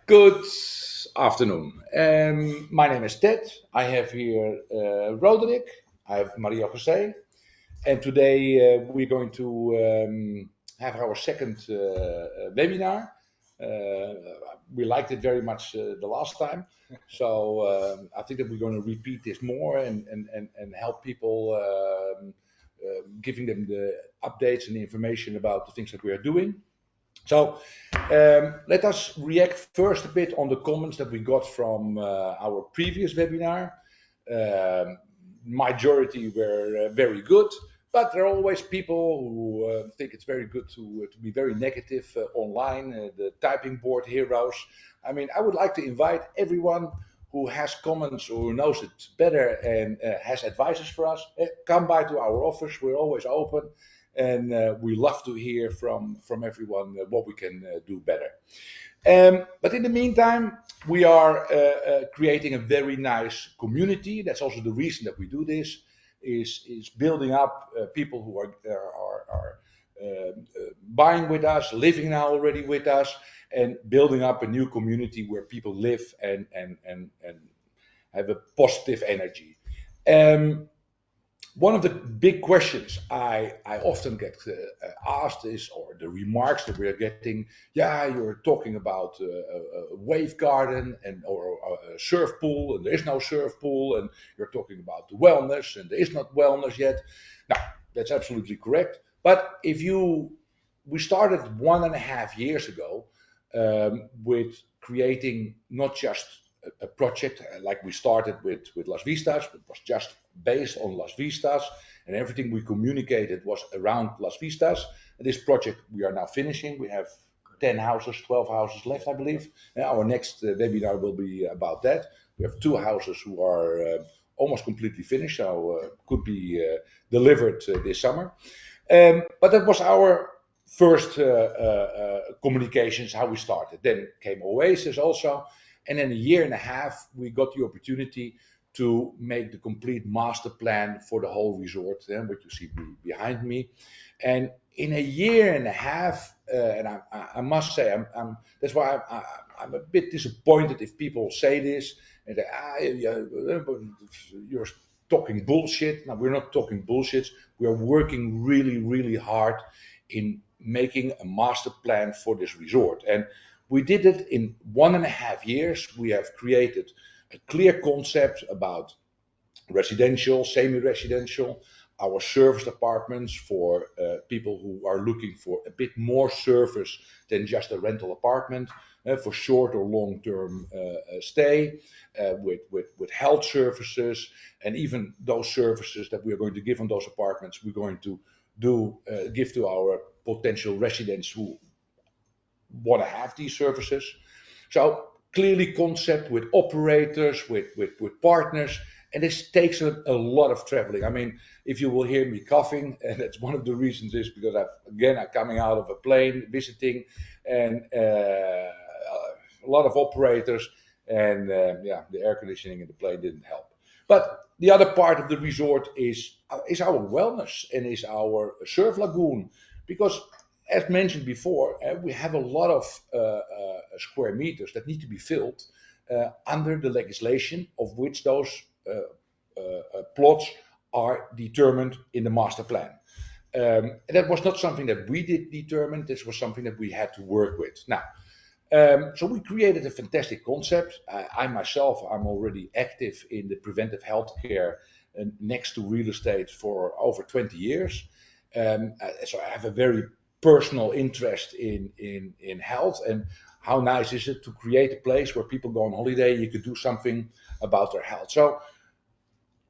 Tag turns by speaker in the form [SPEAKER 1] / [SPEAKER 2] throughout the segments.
[SPEAKER 1] Good afternoon. My name is Ted. I have here Roderick. I have Maria Jose. And today we're going to have our second webinar. Uh, we liked it very much the last time. So I think that we're going to repeat this more and help people, giving them the updates and the information about the things that we are doing. So let us react first a bit on the comments that we got from our previous webinar. Um, Majority were very good, but there are always people who think it's very good to be very negative online, the typing board heroes. I mean, I would like to invite everyone who has comments or who knows it better and has advices for us, come by to our office. We're always open and we love to hear from everyone what we can do better. But in the meantime, we are creating a very nice community. That's also the reason that we do this. Is building up people who are buying with us, living now already with us, and building up a new community where people live and have a positive energy. Um, One of the big questions I often get asked is, or the remarks that we are getting, yeah, you're talking about a wave garden and or a surf pool, and there is no surf pool, and you're talking about the wellness, and there is not wellness yet. Now, that's absolutely correct. But if you, we started 1.5 years ago with creating not just a project like we started with Las Vistas. It was just based on Las Vistas, and everything we communicated was around Las Vistas. And this project we are now finishing. We have 10 houses, 12 houses left, I believe. Our next webinar will be about that. We have 2 houses who are almost completely finished, so could be delivered this summer. But that was our first communications, how we started. Then came Oasis also. And in a year and a half, we got the opportunity to make the complete master plan for the whole resort, what you see behind me. And in a year and a half, and I must say, that's why I'm a bit disappointed if people say this and they, you're talking bullshit. Now, we're not talking bullshit. We are working really, really hard in making a master plan for this resort. And we did it in 1.5 years. We have created a clear concept about residential, semi-residential, our service apartments for people who are looking for a bit more service than just a rental apartment, for short or long-term stay, with health services, and even those services that we are going to give on those apartments, we're going to give to our potential residents who want to have these services. So clearly concept with operators, with partners, and this takes a lot of traveling. I mean, if you will hear me coughing, and that's one of the reasons is because I'm coming out of a plane visiting, and a lot of operators, and the air conditioning in the plane didn't help. But the other part of the resort is our wellness and is our surf lagoon, because as mentioned before, we have a lot of square meters that need to be filled under the legislation of which those plots are determined in the master plan. That was not something that we did determine. This was something that we had to work with. Now, so we created a fantastic concept. I myself, I'm already active in the preventive healthcare next to real estate for over 20 years. So I have a very personal interest in health, and how nice is it to create a place where people go on holiday, you could do something about their health. So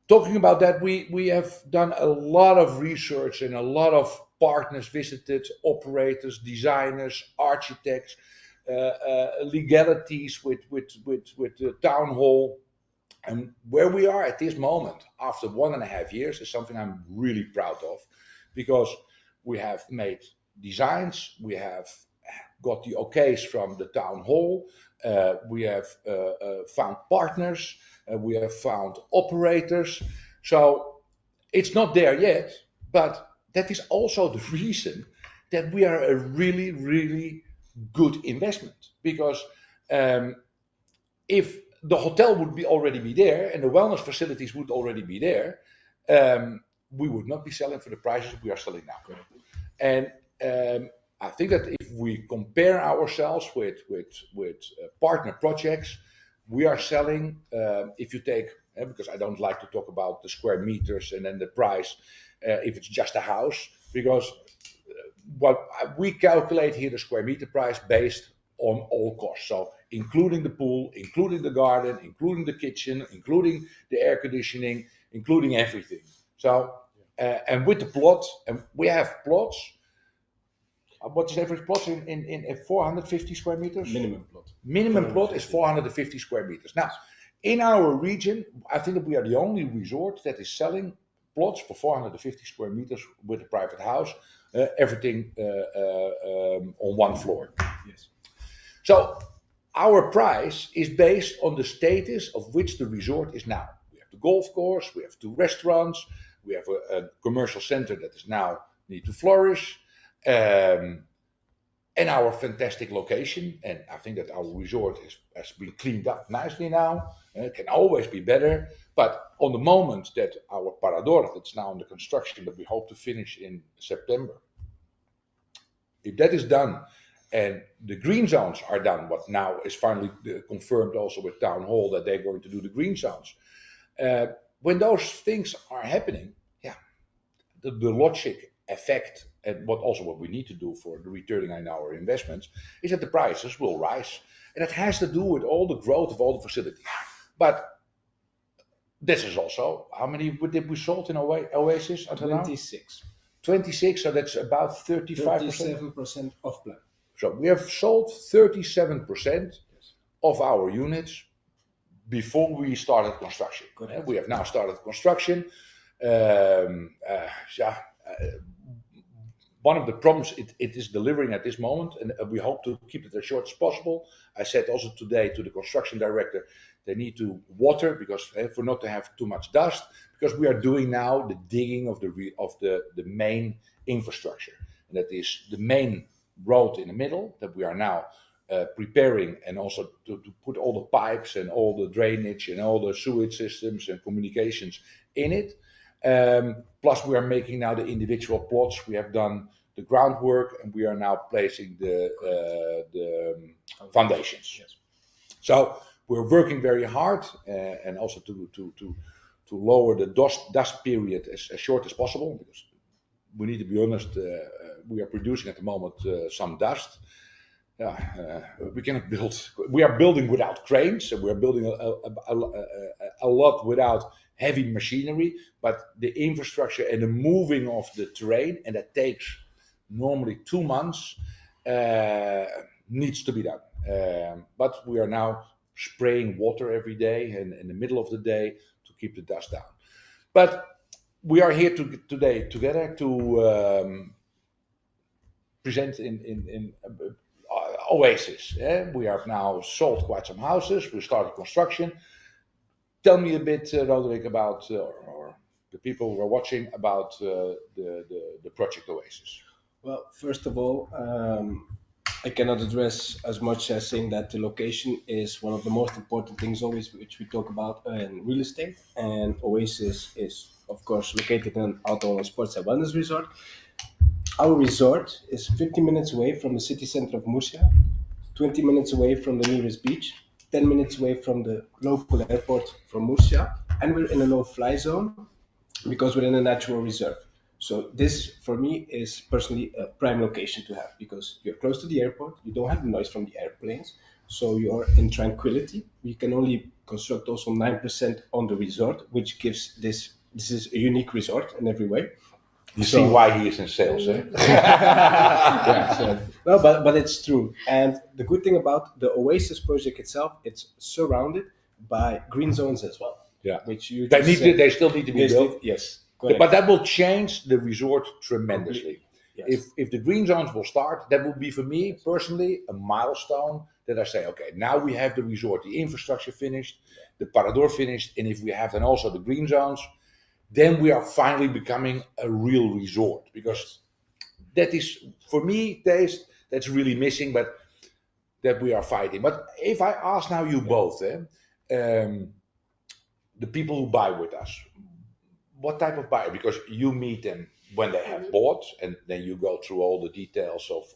[SPEAKER 1] talking about that, we have done a lot of research and a lot of partners visited, operators, designers, architects, legalities with the town hall. And where we are at this moment, after 1.5 years, is something I'm really proud of, because we have made designs, we have got the okays from the town hall, we have found partners, we have found operators. So it's not there yet, but that is also the reason that we are a really, really good investment, because If the hotel would already be there and the wellness facilities would already be there, we would not be selling for the prices we are selling now.
[SPEAKER 2] Correct.
[SPEAKER 1] And I think that if we compare ourselves with partner projects, we are selling, if you take, because I don't like to talk about the square meters and then the price, if it's just a house, because what we calculate here the square meter price based on all costs. So including the pool, including the garden, including the kitchen, including the air conditioning, including everything. So, and with the plot, and we have plots. What's the average plot in 450 square meters?
[SPEAKER 2] Minimum plot.
[SPEAKER 1] Minimum plot is 450 square meters. Now, in our region, I think that we are the only resort that is selling plots for 450 square meters with a private house, everything on one floor.
[SPEAKER 2] Yes.
[SPEAKER 1] So our price is based on the status of which the resort is now. We have the golf course, we have 2 restaurants, we have a commercial center that is now need to flourish. And our fantastic location, and I think that our resort has been cleaned up nicely now. It can always be better, but on the moment that our Parador, that's now under construction, that we hope to finish in September, if that is done and the green zones are done, what now is finally confirmed also with Town Hall that they're going to do the green zones. When those things are happening, the logic effect and what we need to do for the returning on our investments is that the prices will rise. And it has to do with all the growth of all the facilities. But this is also, how many did we sold in Oasis until
[SPEAKER 2] 26.
[SPEAKER 1] now? 26, so that's about 35%.
[SPEAKER 2] 37% off plan.
[SPEAKER 1] So we have sold 37% of our units before we started construction.
[SPEAKER 2] Correct.
[SPEAKER 1] We have now started construction. One of the problems it is delivering at this moment, and we hope to keep it as short as possible. I said also today to the construction director, they need to water because for not to have too much dust, because we are doing now the digging of the main infrastructure, and that is the main road in the middle that we are now preparing, and also to put all the pipes and all the drainage and all the sewage systems and communications in it. Plus we are making now the individual plots. We have done the groundwork and we are now placing the foundations.
[SPEAKER 2] Yes.
[SPEAKER 1] So we're working very hard and also to lower the dust period as short as possible, because we need to be honest, we are producing at the moment some dust. We cannot build. We are building without cranes, so we are building a lot without heavy machinery. But the infrastructure and the moving of the terrain, and that takes normally 2 months, needs to be done. But we are now spraying water every day and in the middle of the day to keep the dust down. But we are here today together to present in Oasis. We have now sold quite some houses. We started construction. Tell me a bit, Roderick, about or the people who are watching about the project Oasis.
[SPEAKER 2] Well, first of all, I cannot address as much as saying that the location is one of the most important things always which we talk about in real estate. And Oasis is, of course, located in Altaona Sports Wellness Resort. Our resort is 50 minutes away from the city center of Murcia, 20 minutes away from the nearest beach, 10 minutes away from the local airport from Murcia, and we're in a no-fly zone because we're in a natural reserve. So this, for me, is personally a prime location to have, because you're close to the airport, you don't have the noise from the airplanes, so you're in tranquility. We can only construct also 9% on the resort, which gives this is a unique resort in every way.
[SPEAKER 1] You see why he is in sales, eh?
[SPEAKER 2] Yeah, so, no, but it's true. And the good thing about the Oasis project itself, it's surrounded by green zones as well.
[SPEAKER 1] Yeah,
[SPEAKER 2] which you
[SPEAKER 1] they still need to be built.
[SPEAKER 2] Yes,
[SPEAKER 1] correct. But that will change the resort tremendously.
[SPEAKER 2] Yes.
[SPEAKER 1] If the green zones will start, that will be for me personally a milestone that I say, okay, now we have the resort, the infrastructure finished, the Parador finished, and if we have then also the green zones, then we are finally becoming a real resort, because that is, for me, taste, that's really missing. But that we are fighting. But if I ask now you both, the people who buy with us, what type of buyer? Because you meet them when they have bought, and then you go through all the details of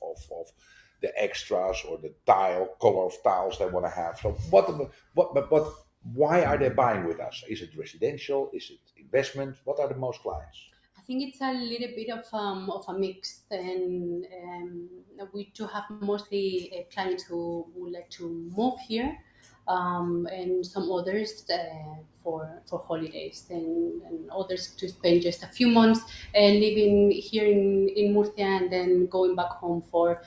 [SPEAKER 1] the extras or the color of tiles they want to have. So but why are they buying with us? Is it residential? Is it investment? What are the most clients?
[SPEAKER 3] I think it's a little bit of a mix, and we do have mostly clients who would like to move here, and some others for holidays, and others to spend just a few months living here in Murcia, and then going back home for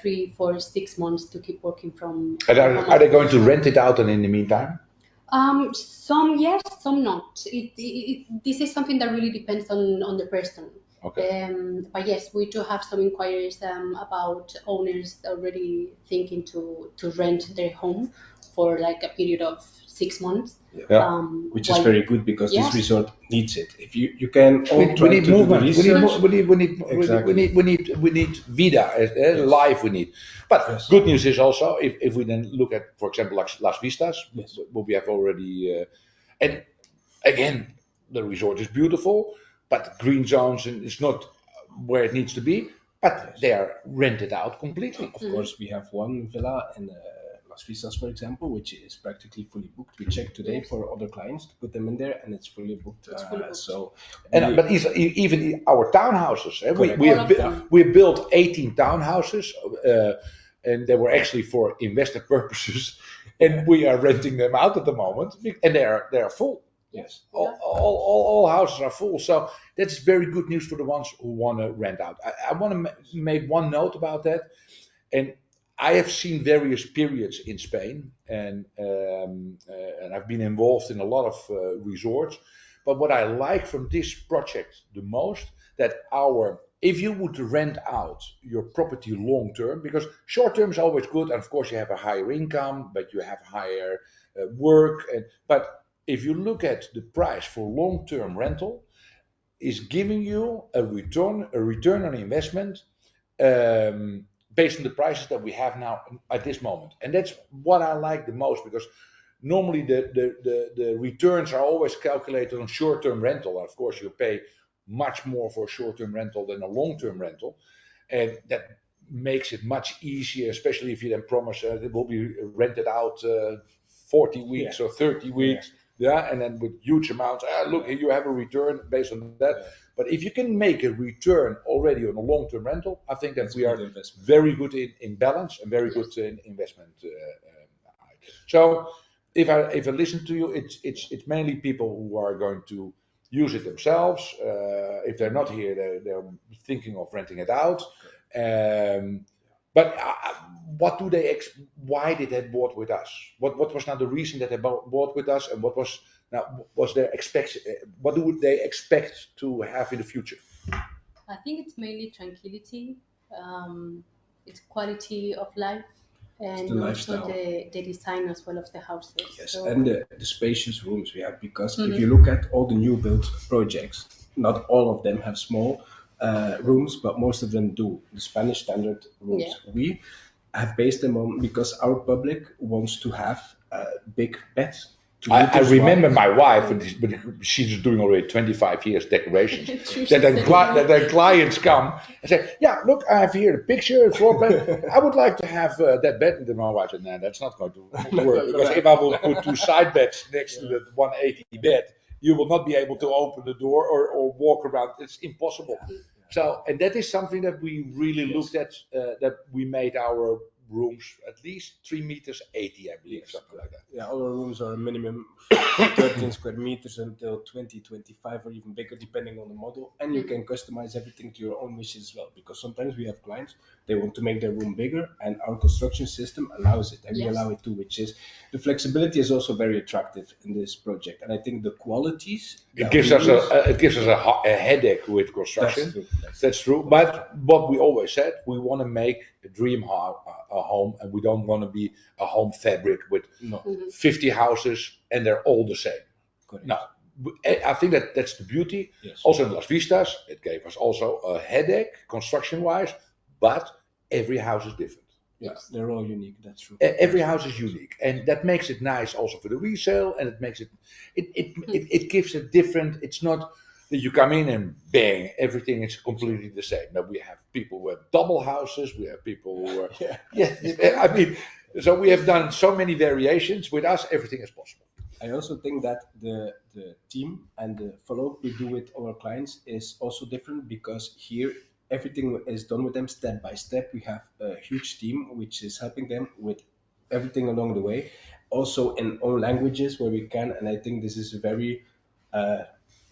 [SPEAKER 3] 3, 4, 6 months to keep working from.
[SPEAKER 1] And are they going to rent it out and in the meantime?
[SPEAKER 3] Some yes, some not. This is something that really depends on the person.
[SPEAKER 1] Okay.
[SPEAKER 3] But yes, we do have some inquiries about owners already thinking to rent their home for like a period of 6 months.
[SPEAKER 1] Yeah.
[SPEAKER 2] Which is very good because this resort needs it. If you can all try
[SPEAKER 1] need
[SPEAKER 2] to
[SPEAKER 1] movement.
[SPEAKER 2] do the research,
[SPEAKER 1] we need vida, life we need. But good news is also if we then look at, for example, like Las Vistas, what we have already, and again the resort is beautiful, but green zones and it's not where it needs to be. But they are rented out completely.
[SPEAKER 2] Of course, we have one villa in Las Vistas, for example, which is practically fully booked. We checked today for other clients to put them in there, and it's fully booked.
[SPEAKER 1] But even our townhouses, we have built 18 townhouses, and they were actually for investor purposes, and we are renting them out at the moment, and they are full.
[SPEAKER 2] Yes.
[SPEAKER 1] All houses are full. So that's very good news for the ones who want to rent out. I want to make one note about that. And I have seen various periods in Spain, and I've been involved in a lot of resorts. But what I like from this project the most, that if you would rent out your property long term, because short term is always good, and of course you have a higher income, but you have higher work. But if you look at the price for long-term rental, is giving you a return on investment based on the prices that we have now at this moment. And that's what I like the most, because normally the returns are always calculated on short-term rental. And of course, you pay much more for a short-term rental than a long-term rental. And that makes it much easier, especially if you then promise it will be rented out 40 weeks or 30 weeks. And then with huge amounts, look, here you have a return based on that. But if you can make a return already on a long-term rental, I think that we are very good in balance and very good in investment. So if I listen to you, it's mainly people who are going to use it themselves. If they're not here, they're thinking of renting it out. But what do they? Why did they bought with us? What was now the reason that they bought with us, and what was their what do they expect to have in the future?
[SPEAKER 3] I think it's mainly tranquility, it's quality of life, and also the design as well of the houses.
[SPEAKER 2] Yes, and the spacious rooms we have, because if you look at all the new build projects, not all of them have small rooms, but most of them do. The Spanish standard rooms. We have based them on, because our public wants to have big beds.
[SPEAKER 1] I remember my wife, but she's doing already 25 years decorations. Then clients come and say, "Yeah, look, I have here a picture, floor plan. I would like to have that bed." And then my wife said, "No, that's not going to work, because if I will put 2 side beds next to the 180 bed, you will not be able to open the door or walk around. It's impossible." So, and that is something that we really looked at, that we made our rooms at least 3 meters 80, I believe, something like that.
[SPEAKER 2] Yeah, all our rooms are a minimum 13 square meters until 20, 25 or even bigger, depending on the model. And you can customize everything to your own wishes as well, because sometimes we have clients, they want to make their room bigger, and our construction system allows it, and we allow it too, which is, the flexibility is also very attractive in this project. And I think the qualities...
[SPEAKER 1] It gives us a headache with construction. That's true. But what we always said, we want to make a dream home, and we don't want to be a home fabric with 50 houses and they're all the same.
[SPEAKER 2] Correct.
[SPEAKER 1] No, I think that's the beauty.
[SPEAKER 2] Yes.
[SPEAKER 1] Also in Las Vistas, it gave us also a headache construction-wise, but every house is different.
[SPEAKER 2] Yeah,
[SPEAKER 3] Yes.
[SPEAKER 2] they're all unique. That's true.
[SPEAKER 1] Every house is unique, and that makes it nice also for the resale, and it makes it gives a different. It's not that you come in and bang, everything is completely the same. Now we have people who have double houses, we have people who are,
[SPEAKER 2] Yeah.
[SPEAKER 1] yeah, I mean, so we have done so many variations. With us, everything is possible.
[SPEAKER 2] I also think that the team and the follow-up we do with our clients is also different because here everything is done with them step by step. We have a huge team which is helping them with everything along the way, also in own languages where we can. And I think this is a very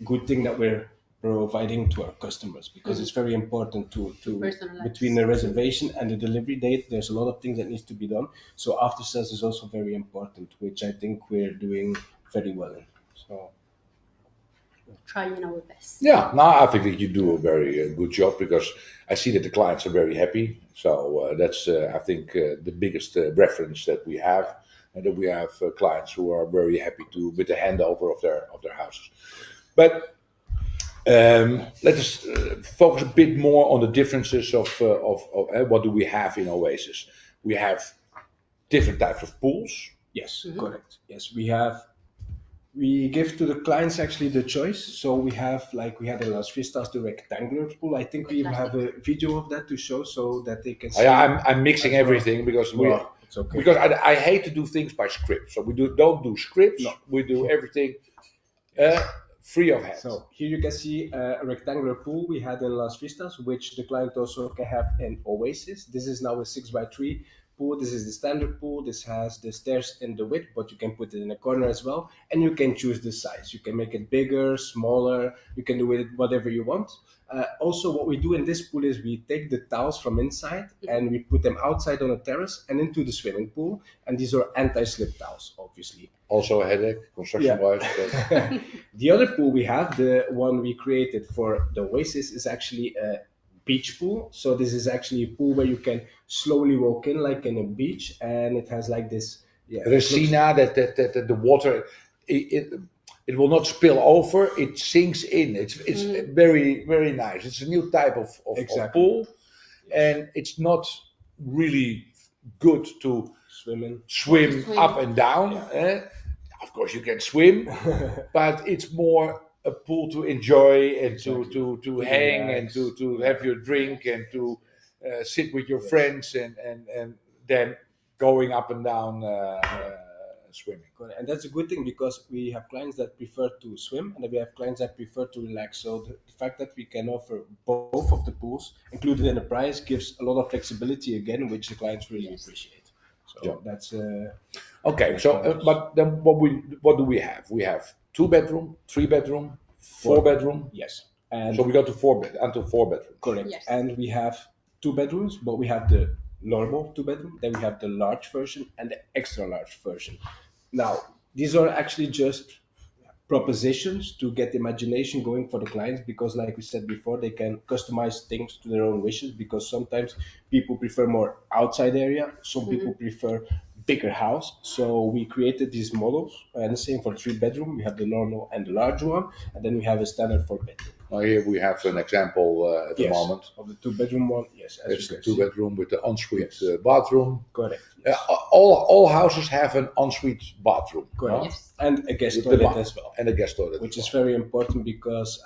[SPEAKER 2] good thing that we're providing to our customers because it's very important to
[SPEAKER 3] Personalize.
[SPEAKER 2] between the reservation and the delivery date there's a lot of things that needs to be done, so after sales is also very important, which I think we're doing very well in. So
[SPEAKER 3] Trying our best.
[SPEAKER 1] Yeah, no, I think that you do a very good job because I see that the clients are very happy. So that's, I think, the biggest reference that we have, and that we have clients who are very happy to with the handover of their houses. But let us focus a bit more on the differences of what do we have in Oasis. We have different types of pools.
[SPEAKER 2] yes, correct. Yes, we give to the clients actually the choice. So we have, like we had in Las Vistas, the rectangular pool. I think we even have a video of that to show so that they can see.
[SPEAKER 1] I'm mixing
[SPEAKER 2] as well.
[SPEAKER 1] everything because
[SPEAKER 2] It's okay.
[SPEAKER 1] because I hate to do things by script. So we don't do scripts.
[SPEAKER 2] No.
[SPEAKER 1] We do everything free of hand.
[SPEAKER 2] So here you can see a rectangular pool we had in Las Vistas, which the client also can have in Oasis. This is now a 6x3 pool. This is the standard pool. This has the stairs in the width, but you can put it in a corner as well. And you can choose the size. You can make it bigger, smaller. You can do it whatever you want. Also, what we do in this pool is we take the tiles from inside and we put them outside on a terrace and into the swimming pool. And these are anti-slip tiles, obviously.
[SPEAKER 1] Also a headache, construction-wise. but-
[SPEAKER 2] The other pool we have, the one we created for the Oasis, is actually a beach pool. So this is actually a pool where you can slowly walk in like in a beach, and it has like this
[SPEAKER 1] Resina, that the water, it will not spill over. It sinks in. It's very, very nice. It's a new type of
[SPEAKER 2] Exactly.
[SPEAKER 1] pool, and it's not really good to
[SPEAKER 2] swimming.
[SPEAKER 1] swim
[SPEAKER 3] Swim.
[SPEAKER 1] up and down. Of course, you can swim, but it's more a pool to enjoy and
[SPEAKER 2] Exactly.
[SPEAKER 1] to hang
[SPEAKER 2] relax.
[SPEAKER 1] and to have your drink and to sit with your friends and then going up and down swimming.
[SPEAKER 2] Correct. And that's a good thing because we have clients that prefer to swim and we have clients that prefer to relax. So the fact that we can offer both of the pools included in the price gives a lot of flexibility again, which the clients really appreciate. So
[SPEAKER 1] Yeah.
[SPEAKER 2] that's
[SPEAKER 1] Okay, so but then what do we have? We have 2-bedroom, 3-bedroom, 4-bedroom.
[SPEAKER 2] yes. And
[SPEAKER 1] So we go to 4 bedrooms.
[SPEAKER 2] correct.
[SPEAKER 3] Yes.
[SPEAKER 2] And we have 2 bedrooms, but we have the normal 2-bedroom, then we have the large version and the extra large version. Now, these are actually just propositions to get the imagination going for the clients because, like we said before, they can customize things to their own wishes because sometimes people prefer more outside area, some people prefer bigger house. So we created these models, and the same for 3-bedroom. We have the normal and the large one, and then we have a standard 4-bedroom.
[SPEAKER 1] Now here we have an example at the
[SPEAKER 2] Yes.
[SPEAKER 1] moment.
[SPEAKER 2] Of the 2-bedroom one, yes. As
[SPEAKER 1] It's
[SPEAKER 2] you
[SPEAKER 1] a
[SPEAKER 2] can see.
[SPEAKER 1] 2-bedroom with the ensuite bathroom.
[SPEAKER 2] Correct.
[SPEAKER 1] All houses have an ensuite bathroom.
[SPEAKER 2] Correct.
[SPEAKER 1] no?
[SPEAKER 3] Yes.
[SPEAKER 2] And a guest
[SPEAKER 1] With the
[SPEAKER 2] toilet
[SPEAKER 1] bath
[SPEAKER 2] as well.
[SPEAKER 1] And a guest toilet.
[SPEAKER 2] Which
[SPEAKER 1] as
[SPEAKER 2] is very important because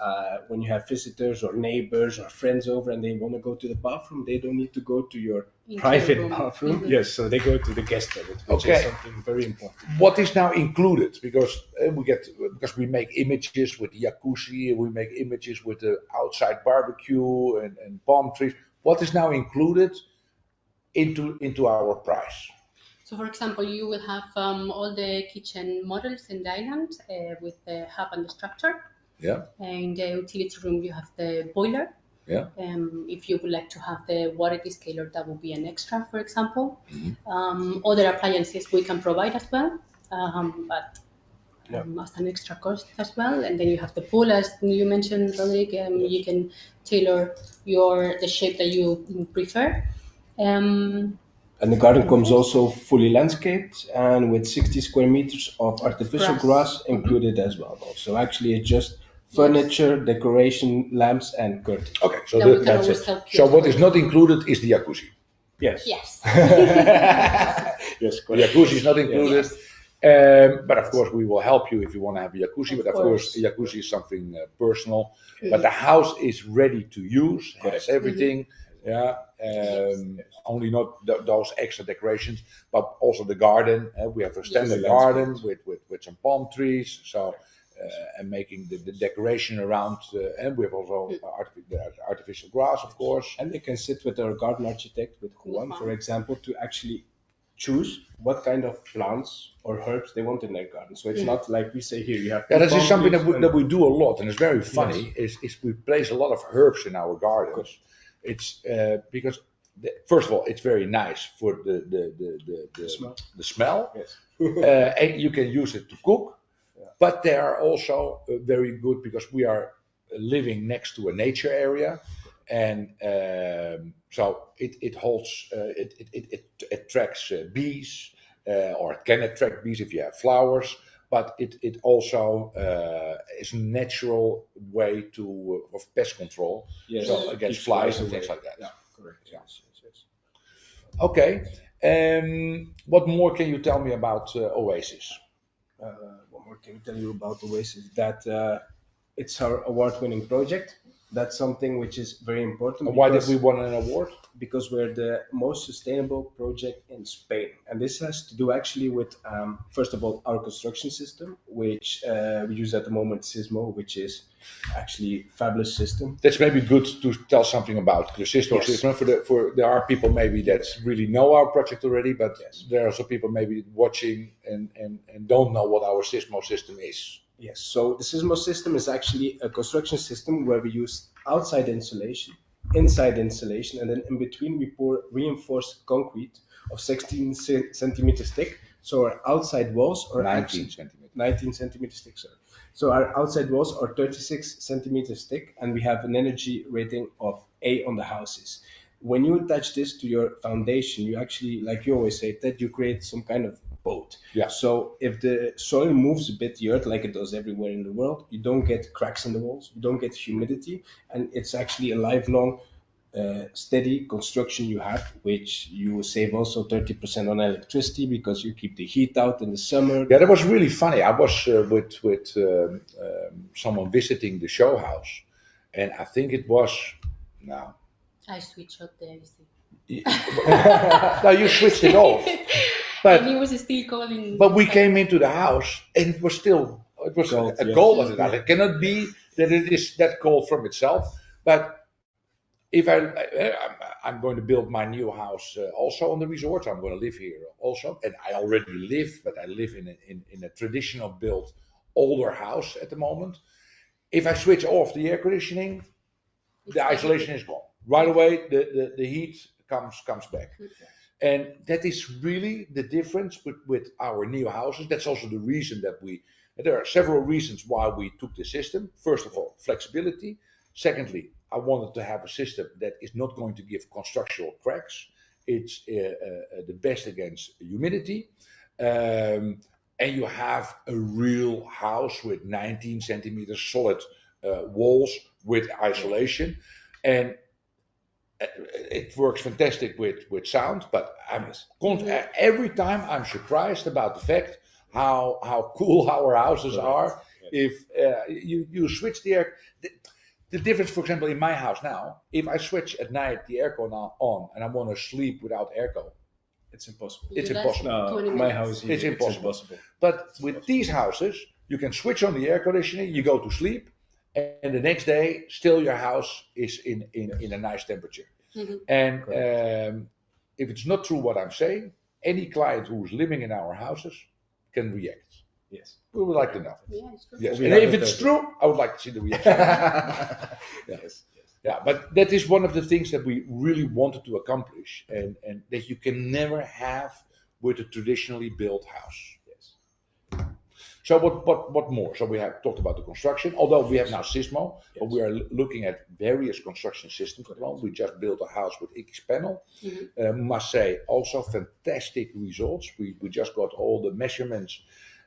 [SPEAKER 2] when you have visitors or neighbors or friends over and they want to go to the bathroom, they don't need to go to your
[SPEAKER 3] Into
[SPEAKER 2] private
[SPEAKER 3] the room.
[SPEAKER 2] bathroom. Yes, so they go to the guest toilet, which
[SPEAKER 1] Okay.
[SPEAKER 2] is something very important.
[SPEAKER 1] What is now included? Because we make images with the jacuzzi, we make images with the outside barbecue and palm trees. What is now included into our price?
[SPEAKER 3] So, for example, you will have all the kitchen models in the island with the hub and the structure.
[SPEAKER 1] Yeah,
[SPEAKER 3] In the utility room, you have the boiler.
[SPEAKER 1] yeah.
[SPEAKER 3] If you would like to have the water descaler, that would be an extra, for example. Other appliances we can provide as well, but as an extra cost as well. And then you have the pool, as you mentioned, Roderick. You can tailor the shape that you prefer.
[SPEAKER 2] And the garden comes also fully landscaped and with 60 square meters of artificial grass included as well. So actually it's just furniture, decoration, lamps and curtains.
[SPEAKER 1] Okay, so
[SPEAKER 3] That we can
[SPEAKER 1] that's
[SPEAKER 3] always
[SPEAKER 1] it.
[SPEAKER 3] help you
[SPEAKER 1] So
[SPEAKER 3] as
[SPEAKER 1] what
[SPEAKER 3] well.
[SPEAKER 1] is not included is the jacuzzi.
[SPEAKER 2] Yes.
[SPEAKER 3] Yes.
[SPEAKER 2] Yes,
[SPEAKER 1] The
[SPEAKER 2] correct.
[SPEAKER 1] jacuzzi is not included.
[SPEAKER 3] Yes.
[SPEAKER 1] But of course, we will help you if you want to have a jacuzzi.
[SPEAKER 3] Of
[SPEAKER 1] But of course,
[SPEAKER 3] course.
[SPEAKER 1] a jacuzzi is something personal.
[SPEAKER 3] Mhm.
[SPEAKER 1] But the house is ready to use, has
[SPEAKER 2] Correct.
[SPEAKER 1] everything. Yeah.
[SPEAKER 3] Yes.
[SPEAKER 1] Only not those extra decorations, but also the garden. We have a standard
[SPEAKER 2] Yes.
[SPEAKER 1] garden with some palm trees. So. And making the decoration around, and we have also artificial grass, of course.
[SPEAKER 2] And they can sit with our garden architect, with Juan, for example, to actually choose what kind of plants or herbs they want in their garden. So it's not like we say here you have.
[SPEAKER 1] Yeah,
[SPEAKER 2] two
[SPEAKER 1] this is
[SPEAKER 2] palm
[SPEAKER 1] something
[SPEAKER 2] trees
[SPEAKER 1] that we do a lot, and it's very funny. Is we place a lot of herbs in our gardens. It's because first of all, it's very nice for the smell.
[SPEAKER 2] Yes.
[SPEAKER 1] And you can use it to cook. But they are also very good because we are living next to a nature area, and so it holds it attracts bees, or it can attract bees if you have flowers. But it also is a natural way of pest control,
[SPEAKER 2] Yes.
[SPEAKER 1] so against
[SPEAKER 2] Keeps
[SPEAKER 1] flies and
[SPEAKER 2] away.
[SPEAKER 1] things like that.
[SPEAKER 2] Yeah, correct.
[SPEAKER 1] Yeah.
[SPEAKER 2] Yes.
[SPEAKER 1] Okay. What more can you tell me about Oasis?
[SPEAKER 2] What more can I tell you about Oasis? That it's our award-winning project. That's something which is very important.
[SPEAKER 1] Why did we win an award?
[SPEAKER 2] Because we're the most sustainable project in Spain. And this has to do actually with, first of all, our construction system, which we use at the moment, Sismo, which is actually a fabulous system.
[SPEAKER 1] That's maybe good to tell something about the system.
[SPEAKER 2] Yes.
[SPEAKER 1] System. There are people maybe that really know our project already, but
[SPEAKER 2] Yes.
[SPEAKER 1] there are also people maybe watching and don't know what our Sismo system is.
[SPEAKER 2] Yes, so the Sismo system is actually a construction system where we use outside insulation, inside insulation, and then in between we pour reinforced concrete of 16 centimeters thick. So our outside walls are
[SPEAKER 1] 19 centimeters.
[SPEAKER 2] 19 centimeters thick, sorry. So our outside walls are 36 centimeters thick, and we have an energy rating of A on the houses. When you attach this to your foundation, you actually, like you always say, that you create some kind of boat.
[SPEAKER 1] Yeah.
[SPEAKER 2] So if the soil moves a bit, the earth, like it does everywhere in the world, you don't get cracks in the walls, you don't get humidity, and it's actually a lifelong, steady construction you have, which you save also 30% on electricity because you keep the heat out in the summer.
[SPEAKER 1] Yeah, that was really funny. I was with someone visiting the show house, and I think it was now.
[SPEAKER 3] I switched off the AC.
[SPEAKER 1] No, you switched it off.
[SPEAKER 3] And he was still calling.
[SPEAKER 1] But we came into the house and it was
[SPEAKER 2] Cold,
[SPEAKER 1] a
[SPEAKER 2] yeah.
[SPEAKER 1] cold at the night. It cannot be that it is that cold from itself. But if I'm going to build my new house also on the resort. I'm going to live here also, and I already live, but I live in a traditional built older house at the moment. If I switch off the air conditioning, the isolation is gone right away. The heat comes back. And that is really the difference with our new houses. That's also the reason there are several reasons why we took the system. First of all, flexibility. Secondly, I wanted to have a system that is not going to give constructional cracks. It's the best against humidity. And you have a real house with 19 centimeters solid walls with isolation. And it works fantastic with sound, but every time I'm surprised about the fact how cool our houses are. If you switch the air, the difference, for example, in my house now, if I switch at night the aircon on and I want to sleep without aircon,
[SPEAKER 2] it's impossible.
[SPEAKER 1] It's impossible.
[SPEAKER 2] No, my house here,
[SPEAKER 1] It's impossible. But with these houses, you can switch on the air conditioning, you go to sleep, and the next day, still your house is in a nice temperature.
[SPEAKER 3] Mm-hmm.
[SPEAKER 1] And if it's not true what I'm saying, any client who's living in our houses can react.
[SPEAKER 2] Yes.
[SPEAKER 1] We would like to know.
[SPEAKER 3] Yeah, it's true.
[SPEAKER 1] Yes. And if it's true, I would like to see the reaction.
[SPEAKER 2] Yes.
[SPEAKER 1] Yeah, but that is one of the things that we really wanted to accomplish, and that you can never have with a traditionally built house.
[SPEAKER 2] Yes.
[SPEAKER 1] So what more? So we have talked about the construction, although we have now Sismo, but we are looking at various construction systems. We just built a house with X panel. Must say, also fantastic results. We just got all the measurements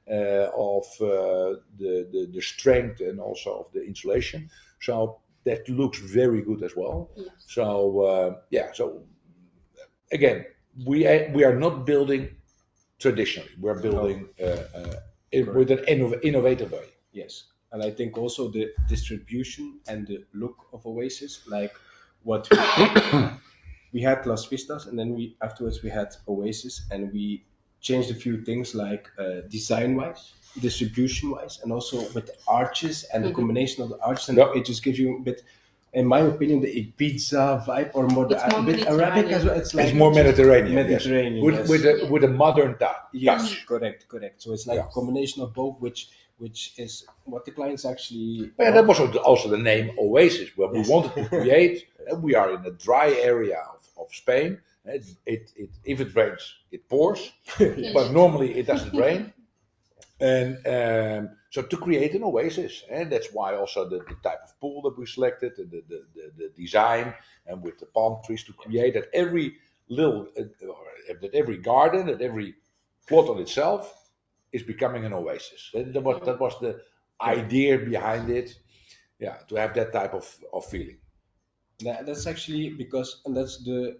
[SPEAKER 1] of the strength and also of the insulation. So that looks very good as well.
[SPEAKER 3] Yes.
[SPEAKER 1] So again, we are not building traditionally. We're building with an innovative way.
[SPEAKER 2] Yes, and I think also the distribution and the look of Oasis, like what we had Las Vistas, and then we afterwards we had Oasis, and we changed a few things like design-wise, distribution-wise, and also with the arches and the combination of the arches, and it just gives you a bit, in my opinion, the Ibiza vibe, or more a bit Arabic as well.
[SPEAKER 1] It's more Mediterranean.
[SPEAKER 2] Mediterranean,
[SPEAKER 1] yes. With a modern touch.
[SPEAKER 2] Yes, correct. So it's like a combination of both, which is what the clients actually.
[SPEAKER 1] Yeah, that was also the name Oasis, where we wanted to create. We are in a dry area of Spain. If it rains, it pours, but normally it doesn't rain. And so to create an oasis, and that's why also the type of pool that we selected, the design, and with the palm trees to create that every garden, that every plot on itself is becoming an oasis. That was the idea behind it, to have that type of feeling.
[SPEAKER 2] That's actually and that's the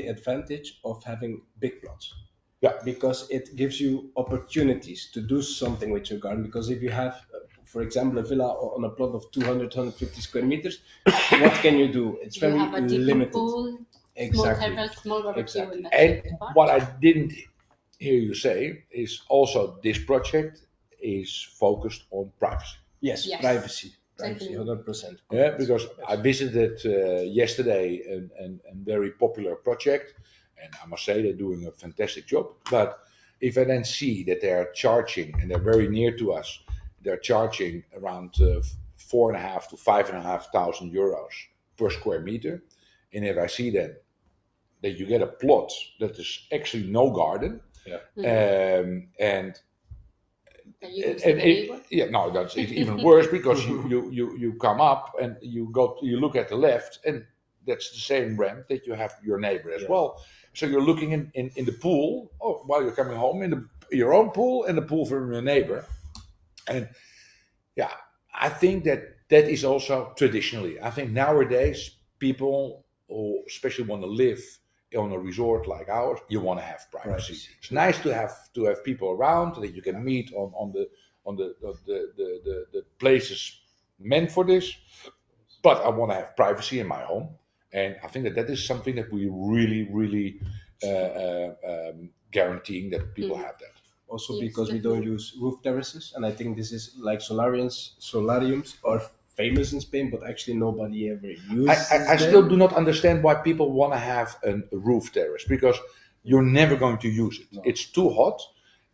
[SPEAKER 2] advantage of having big plots.
[SPEAKER 1] Yeah,
[SPEAKER 2] because it gives you opportunities to do something with your garden. Because if you have, for example, a villa on a plot of 200, 150 square meters, what can you do? It's very limited.
[SPEAKER 3] Pool,
[SPEAKER 2] exactly.
[SPEAKER 3] Small barbecue.
[SPEAKER 2] Exactly.
[SPEAKER 1] And what I didn't hear you say is also this project is focused on privacy.
[SPEAKER 2] Yes. Privacy, 100%.
[SPEAKER 1] Yeah, because I visited yesterday a very popular project. And I must say they're doing a fantastic job. But if I then see that they are charging, and they're very near to us, they're charging around 4,500 to 5,500 euros per square meter. And if I see then that you get a plot that is actually no garden, that's even worse, because you come up and you look at the left, and that's the same ramp that you have your neighbor as well. So you're looking in the pool while you're coming home, in your own pool and the pool from your neighbor. And I think that is also traditionally. I think nowadays people who especially want to live on a resort like ours, you want to have privacy. It's nice to have people around that you can meet on the places meant for this, but I want to have privacy in my home. And I think that is something that we really guaranteeing that people have that.
[SPEAKER 2] Also because we don't use roof terraces, and I think this is like solariums are famous in Spain, but actually nobody ever uses
[SPEAKER 1] I still do not understand why people want to have a roof terrace, because you're never going to use it. No. It's too hot.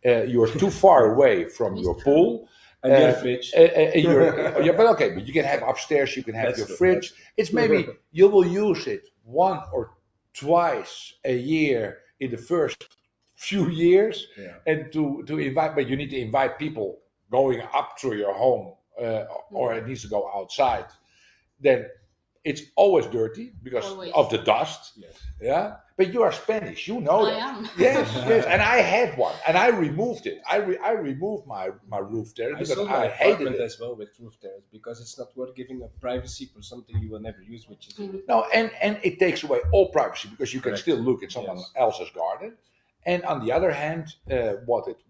[SPEAKER 1] You're too far away from your pool.
[SPEAKER 2] And your fridge.
[SPEAKER 1] But you can have upstairs, you can have your fridge. It's maybe you will use it one or twice a year in the first few years, and to invite, but you need to invite people going up through your home, or it needs to go outside. Then it's always dirty because of the dust.
[SPEAKER 2] Yes.
[SPEAKER 1] Yeah. But you are Spanish, you know that.
[SPEAKER 3] I am.
[SPEAKER 1] Yes. And I had one, and I removed it. I removed my roof terrace because I hated it
[SPEAKER 2] as well with roof terrace, because it's not worth giving up privacy for something you will never use, which is
[SPEAKER 1] no, and it takes away all privacy, because you can still look at someone else's garden. And on the other hand, what it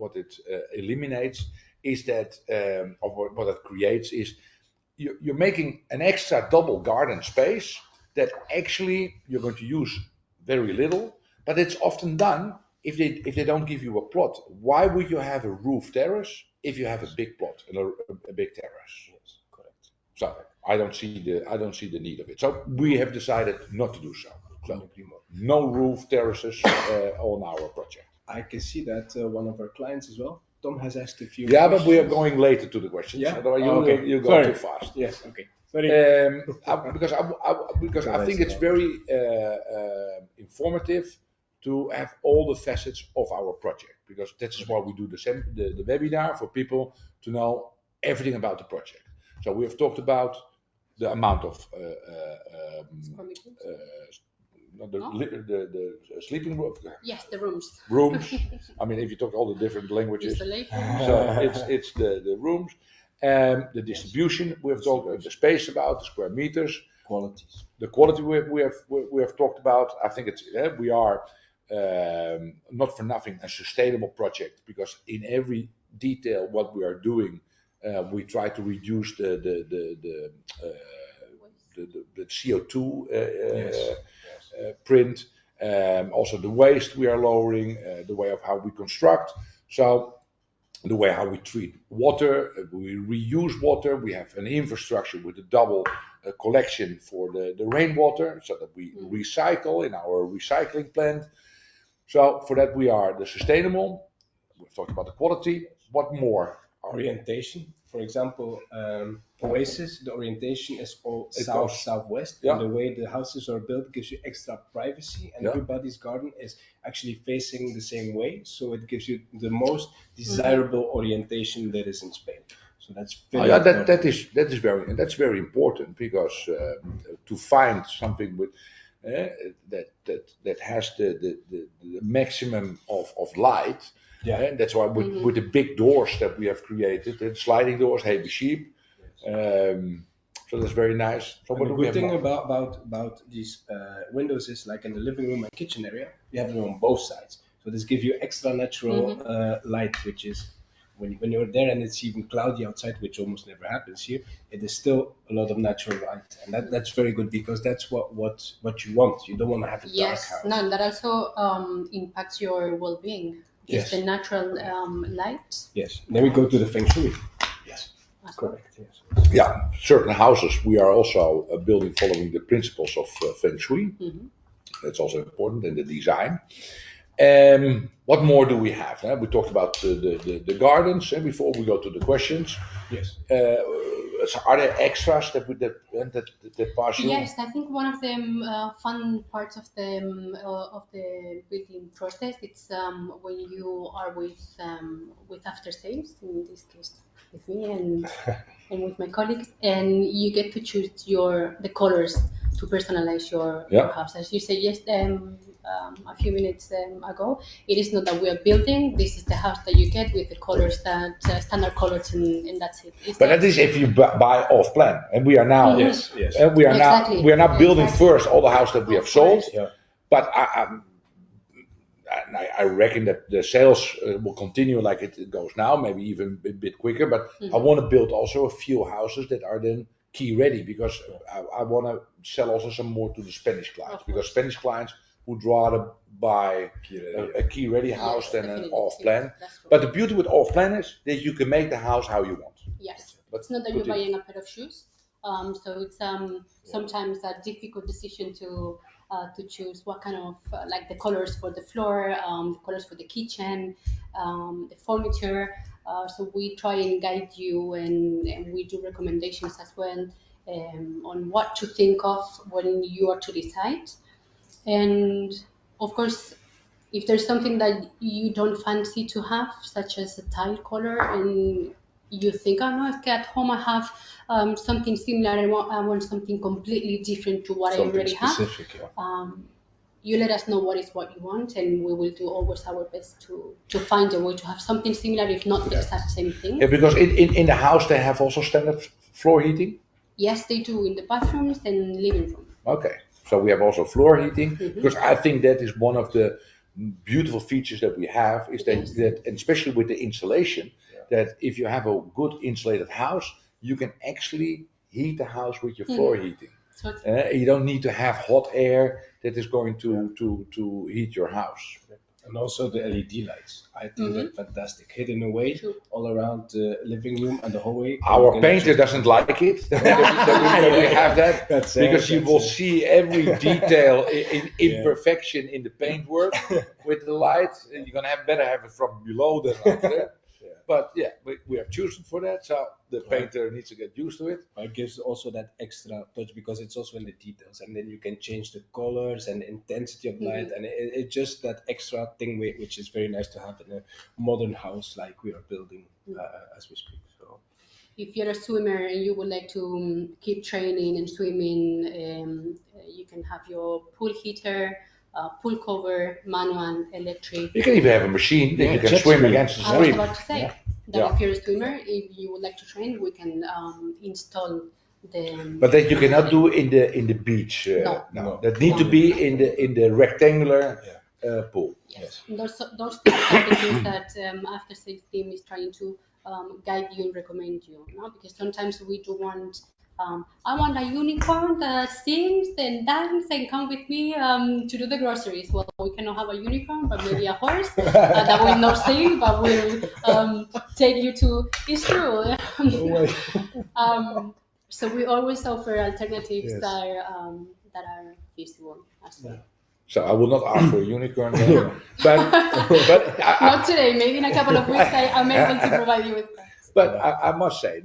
[SPEAKER 1] eliminates is that, or what it creates is, you're making an extra double garden space that actually you're going to use very little, but it's often done if they don't give you a plot. Why would you have a roof terrace if you have a big plot and a big terrace?
[SPEAKER 2] Yes, correct.
[SPEAKER 1] So I don't see the need of it. So we have decided not to do so. So no roof terraces on our project.
[SPEAKER 2] I can see that one of our clients as well, Tom, has asked a few
[SPEAKER 1] questions.
[SPEAKER 2] But
[SPEAKER 1] we are going later to the questions.
[SPEAKER 2] Yeah?
[SPEAKER 1] Otherwise you go too fast.
[SPEAKER 2] Yes, okay. Sorry.
[SPEAKER 1] Because I think it's very informative to have all the facets of our project, because that's why we do the webinar, for people to know everything about the project. So we have talked about the amount of the sleeping room.
[SPEAKER 3] Yes, the rooms.
[SPEAKER 1] Rooms. I mean, if you talk all the different languages, so it's the rooms, the distribution. We have talked the space about the square meters,
[SPEAKER 2] qualities.
[SPEAKER 1] The quality we have talked about. I think we are not for nothing a sustainable project, because in every detail what we are doing, we try to reduce the CO2
[SPEAKER 2] Yes.
[SPEAKER 1] print. Also the waste we are lowering, the way of how we construct. So the way how we treat water, we reuse water. We have an infrastructure with a double collection for the rainwater, so that we recycle in our recycling plant. So for that we are the sustainable. We've talked about the quality. What more?
[SPEAKER 2] Orientation. For example, Oasis, the orientation is all
[SPEAKER 1] It
[SPEAKER 2] south
[SPEAKER 1] goes-
[SPEAKER 2] southwest,
[SPEAKER 1] Yeah.
[SPEAKER 2] and the way the houses are built gives you extra privacy, and
[SPEAKER 1] Yeah.
[SPEAKER 2] everybody's garden is actually facing the same way, so it gives you the most desirable orientation that is in Spain. So that's
[SPEAKER 1] Oh,
[SPEAKER 2] very
[SPEAKER 1] yeah,
[SPEAKER 2] important.
[SPEAKER 1] that's very important, because to find something with that has the maximum of light.
[SPEAKER 2] Yeah.
[SPEAKER 1] And that's why with the big doors that we have created, the sliding doors, heavy sheep. So that's very nice. So
[SPEAKER 2] And
[SPEAKER 1] what
[SPEAKER 2] the
[SPEAKER 1] do we
[SPEAKER 2] good
[SPEAKER 1] have
[SPEAKER 2] thing
[SPEAKER 1] more?
[SPEAKER 2] about these windows is, like in the living room and kitchen area, you have them on both sides. So this gives you extra natural light, which is when you're there and it's even cloudy outside, which almost never happens here, it is still a lot of natural light, and that's very good, because that's what you want. You don't want to have a dark
[SPEAKER 3] Yes,
[SPEAKER 2] house.
[SPEAKER 3] no, and that also impacts your well-being.
[SPEAKER 2] Yes.
[SPEAKER 3] Just the natural light.
[SPEAKER 2] Yes. Then we go to the feng shui. Yes.
[SPEAKER 3] as well.
[SPEAKER 2] Correct. Yes.
[SPEAKER 1] Yeah, certain houses we are also building following the principles of feng shui. That's also important in the design. What more do we have? We talked about the gardens, and before we go to the questions,
[SPEAKER 2] Yes.
[SPEAKER 1] so are there extras that pass you?
[SPEAKER 3] Yes, I think one of the fun parts of the building process, it's when you are with after sales, in this case with me and with my colleagues, and you get to choose the colors to personalize your house. As you said, yes, a few minutes ago, it is not that we are building. This is the house that you get with the colors that standard colors, and that's it.
[SPEAKER 1] But that is if you buy off plan, and we are now.
[SPEAKER 2] Yes.
[SPEAKER 1] We are
[SPEAKER 3] Exactly.
[SPEAKER 1] now building
[SPEAKER 3] Exactly.
[SPEAKER 1] first all the house that we have sold.
[SPEAKER 2] Yeah.
[SPEAKER 1] But I reckon that the sales will continue like it goes now, maybe even a bit quicker. But I want to build also a few houses that are then key ready, because I want to sell also some more to the Spanish clients, because Spanish clients would rather buy a key ready house than an off plan. But the beauty with off plan is that you can make the house how you want.
[SPEAKER 3] Yes, it's not that you're buying a pair of shoes. So it's sometimes a difficult decision to choose what kind of like the colors for the floor, the colors for the kitchen, the furniture. So we try and guide you, and we do recommendations as well on what to think of when you are to decide. And of course, if there's something that you don't fancy to have, such as a tile color, and you think, oh no, at home I have something similar, I want something completely different to what I already
[SPEAKER 2] specific,
[SPEAKER 3] have. You let us know what you want, and we will do always our best to find a way to have something similar, if not the exact same thing.
[SPEAKER 1] Yeah, because in the house they have also standard floor heating.
[SPEAKER 3] Yes, they do in the bathrooms and living room.
[SPEAKER 1] Okay, so we have also floor heating, because I think that is one of the beautiful features that we have, is that and especially with the insulation, that if you have a good insulated house, you can actually heat the house with your floor heating. You don't need to have hot air that is going to heat your house.
[SPEAKER 2] And also the LED lights, I think they're fantastic, hidden away all around the living room and the hallway.
[SPEAKER 1] Our painter doesn't like it that we have that, because you will see every detail in imperfection in the paintwork with the light. You're gonna better have it from below than up there. But yeah, we have chosen for that, so the painter needs to get used to it.
[SPEAKER 2] It gives also that extra touch, because it's also in the details, and then you can change the colors and the intensity of light, and it's just that extra thing which is very nice to have in a modern house like we are building as we speak. So,
[SPEAKER 3] if you're a swimmer and you would like to keep training and swimming, you can have your pool heater, pool cover, manual, electric.
[SPEAKER 1] You can even have a machine that you can swim against the stream.
[SPEAKER 3] I was about to say that if you're a swimmer, if you would like to train, we can install the.
[SPEAKER 1] But that you cannot do in the beach. No. That need to be in the rectangular pool.
[SPEAKER 3] Yes. Those things are the things that after sales team is trying to guide you and recommend you, no? Because sometimes we do want, I want a unicorn that sings and dance and come with me to do the groceries. Well, we cannot have a unicorn, but maybe a horse that will not sing, but will take you to. It's true. So we always offer alternatives
[SPEAKER 1] Yes.
[SPEAKER 3] that are feasible as well.
[SPEAKER 1] So I will not ask for a unicorn, but
[SPEAKER 3] Not today. Maybe in a couple of weeks I'm able to provide you with that.
[SPEAKER 1] But I must say,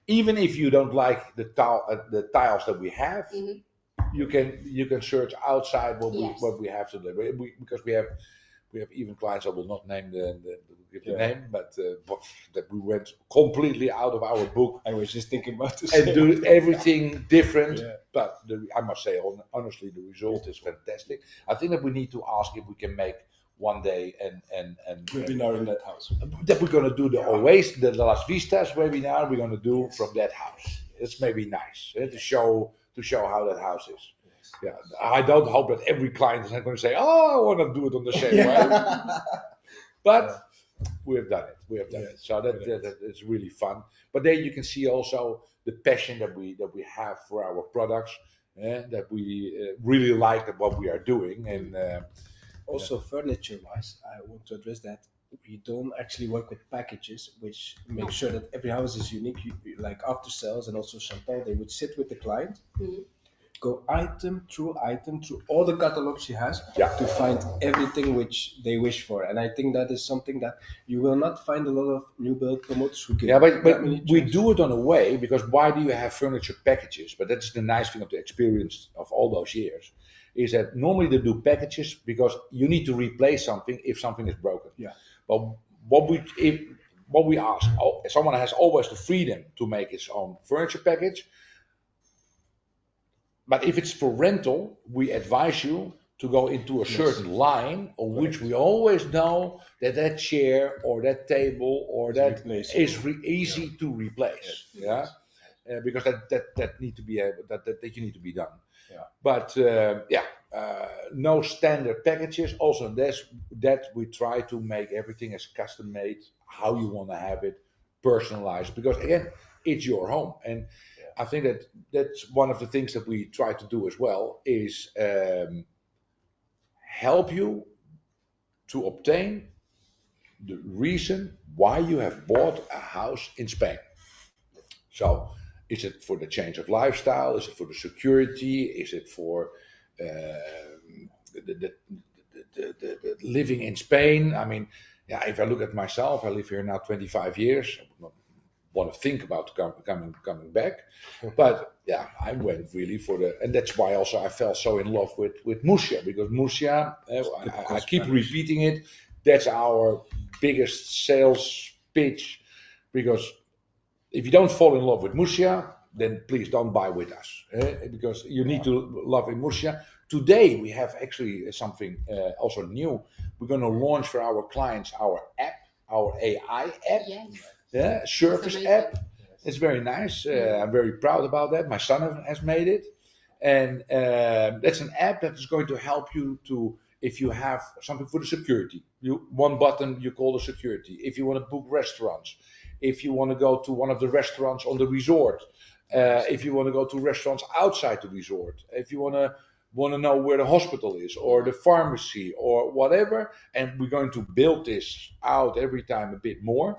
[SPEAKER 1] even if you don't like the tiles that we have, you can search outside what we have to deliver. Because we have even clients, I will not name give the name, but that we went completely out of our book.
[SPEAKER 2] I was just thinking about this.
[SPEAKER 1] And do everything different. Yeah. But I must say, honestly, the result is fantastic. I think that we need to ask if we can make one day and
[SPEAKER 2] webinar in that house.
[SPEAKER 1] That we're going to do the Oasis, the Las Vistas webinar. We're going to do from that house. It's maybe nice to show how that house is. Yeah, I don't hope that every client is not going to say, "Oh, I want to do it on the same way." But we have done it. We have done it. So that is really fun. But there you can see also the passion that we have for our products, that we really like what we are doing. And
[SPEAKER 2] also furniture-wise, I want to address that we don't actually work with packages, which make sure that every house is unique. Like after sales and also Chantal, they would sit with the client. Go item through all the catalogs she has to find everything which they wish for. And I think that is something that you will not find a lot of new build promoters who give.
[SPEAKER 1] Yeah, but we do it on a way, because why do you have furniture packages? But that's the nice thing of the experience of all those years, is that normally they do packages because you need to replace something if something is broken.
[SPEAKER 2] Yeah.
[SPEAKER 1] But what we ask, someone has always the freedom to make his own furniture package. But if it's for rental, we advise you to go into a certain line on which we always know that chair or that table or that is easy to replace. Yes. Yeah, because that need to be able that you need to be done. Yeah. But no standard packages. Also, that we try to make everything as custom made, how you want to have it, personalized. Because again, it's your home. And I think that's one of the things that we try to do as well, is help you to obtain the reason why you have bought a house in Spain. So is it for the change of lifestyle? Is it for the security? Is it for the living in Spain? I mean, if I look at myself, I live here now 25 years. I would not want to think about coming back, but I went really for and that's why also I fell so in love with Murcia, because Murcia, I keep repeating it, that's our biggest sales pitch, because if you don't fall in love with Murcia, then please don't buy with us, because you need to love in Murcia. Today we have actually something also new. We're going to launch for our clients our app, our AI app.
[SPEAKER 3] Yes.
[SPEAKER 1] Surface app. It's very nice. I'm very proud about that. My son has made it, and that's an app that is going to help you to, if you have something for the security, one button you call the security. If you want to book restaurants, if you want to go to one of the restaurants on the resort, if you want to go to restaurants outside the resort, if you want to know where the hospital is or the pharmacy or whatever, and we're going to build this out every time a bit more.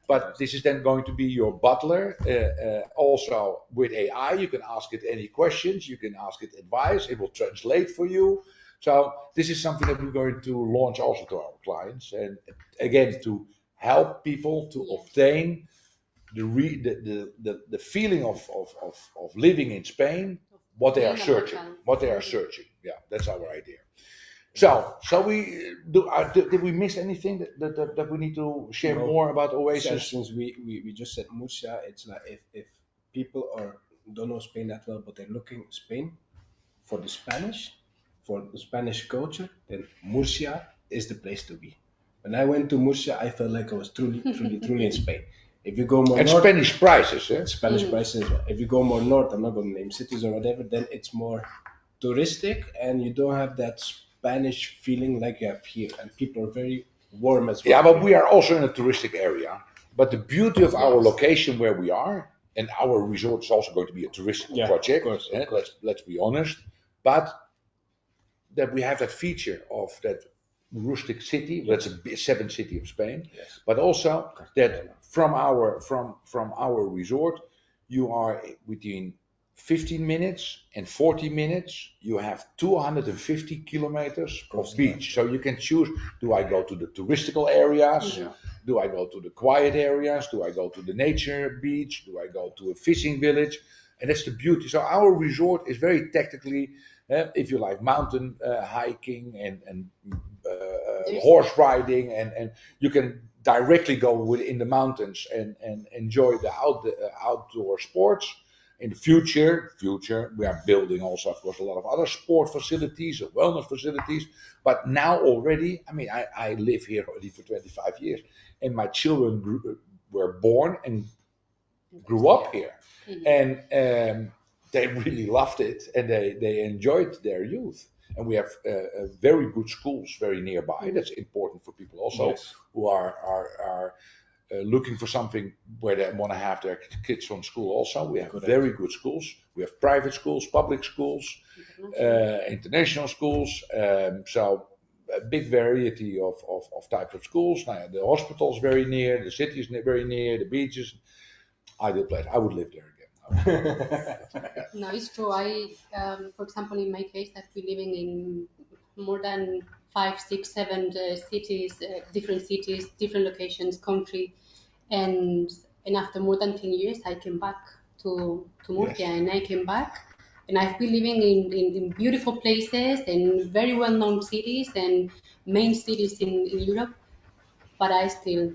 [SPEAKER 1] But this is then going to be your butler, also with AI. You can ask it any questions, you can ask it advice, it will translate for you. So this is something that we're going to launch also to our clients, and again to help people to obtain the feeling of living in Spain, what they are searching. Yeah, that's our idea. So we do. Did we miss anything that we need to share more about Oasis?
[SPEAKER 2] Since we just said Murcia, it's like if people don't know Spain that well, but they're looking Spain for the Spanish culture, then Murcia is the place to be. When I went to Murcia, I felt like I was truly in Spain. If you go more north,
[SPEAKER 1] Spanish prices,
[SPEAKER 2] Spanish prices. If you go more north, I'm not going to name cities or whatever, then it's more touristic, and you don't have that Spanish feeling like you have here, and people are very warm as well.
[SPEAKER 1] Yeah, but we are also in a touristic area. But the beauty of our
[SPEAKER 3] Yes.
[SPEAKER 1] location where we are, and our resort is also going to be a touristic
[SPEAKER 2] Yeah,
[SPEAKER 1] project.
[SPEAKER 2] of course, of
[SPEAKER 1] eh,
[SPEAKER 2] course.
[SPEAKER 1] let's be honest. But that we have that feature of that rustic city. That's a seventh city of Spain.
[SPEAKER 2] Yes.
[SPEAKER 1] But also that from our resort, you are within 15 minutes and 40 minutes. You have 250 kilometers of beach, so you can choose: do I go to the touristical areas?
[SPEAKER 3] Yeah.
[SPEAKER 1] Do I go to the quiet areas? Do I go to the nature beach? Do I go to a fishing village? And that's the beauty. So our resort is very technically, if you like mountain hiking and horse riding, and you can directly go within the mountains and enjoy the outdoor sports. In the future, we are building also, of course, a lot of other sport facilities, wellness facilities. But now already, I mean, I live here already for 25 years, and my children were born and grew up here, and they really loved it, and they enjoyed their youth. And we have very good schools very nearby. That's important for people also
[SPEAKER 2] Yes.
[SPEAKER 1] who are looking for something where they want to have their kids from school. Also, we have very good schools. We have private schools, public schools, international schools. So a big variety of types of schools. Now, the hospital is very near, the city is very near, the beaches. Ideal place. I would live there again.
[SPEAKER 3] No, it's true. For example, in my case, I've been living in more than 5, 6, 7 cities, different locations, country, and after more than 10 years, I came back to Murcia, and I came back, and I've been living in beautiful places and very well-known cities and main cities in Europe, but I still.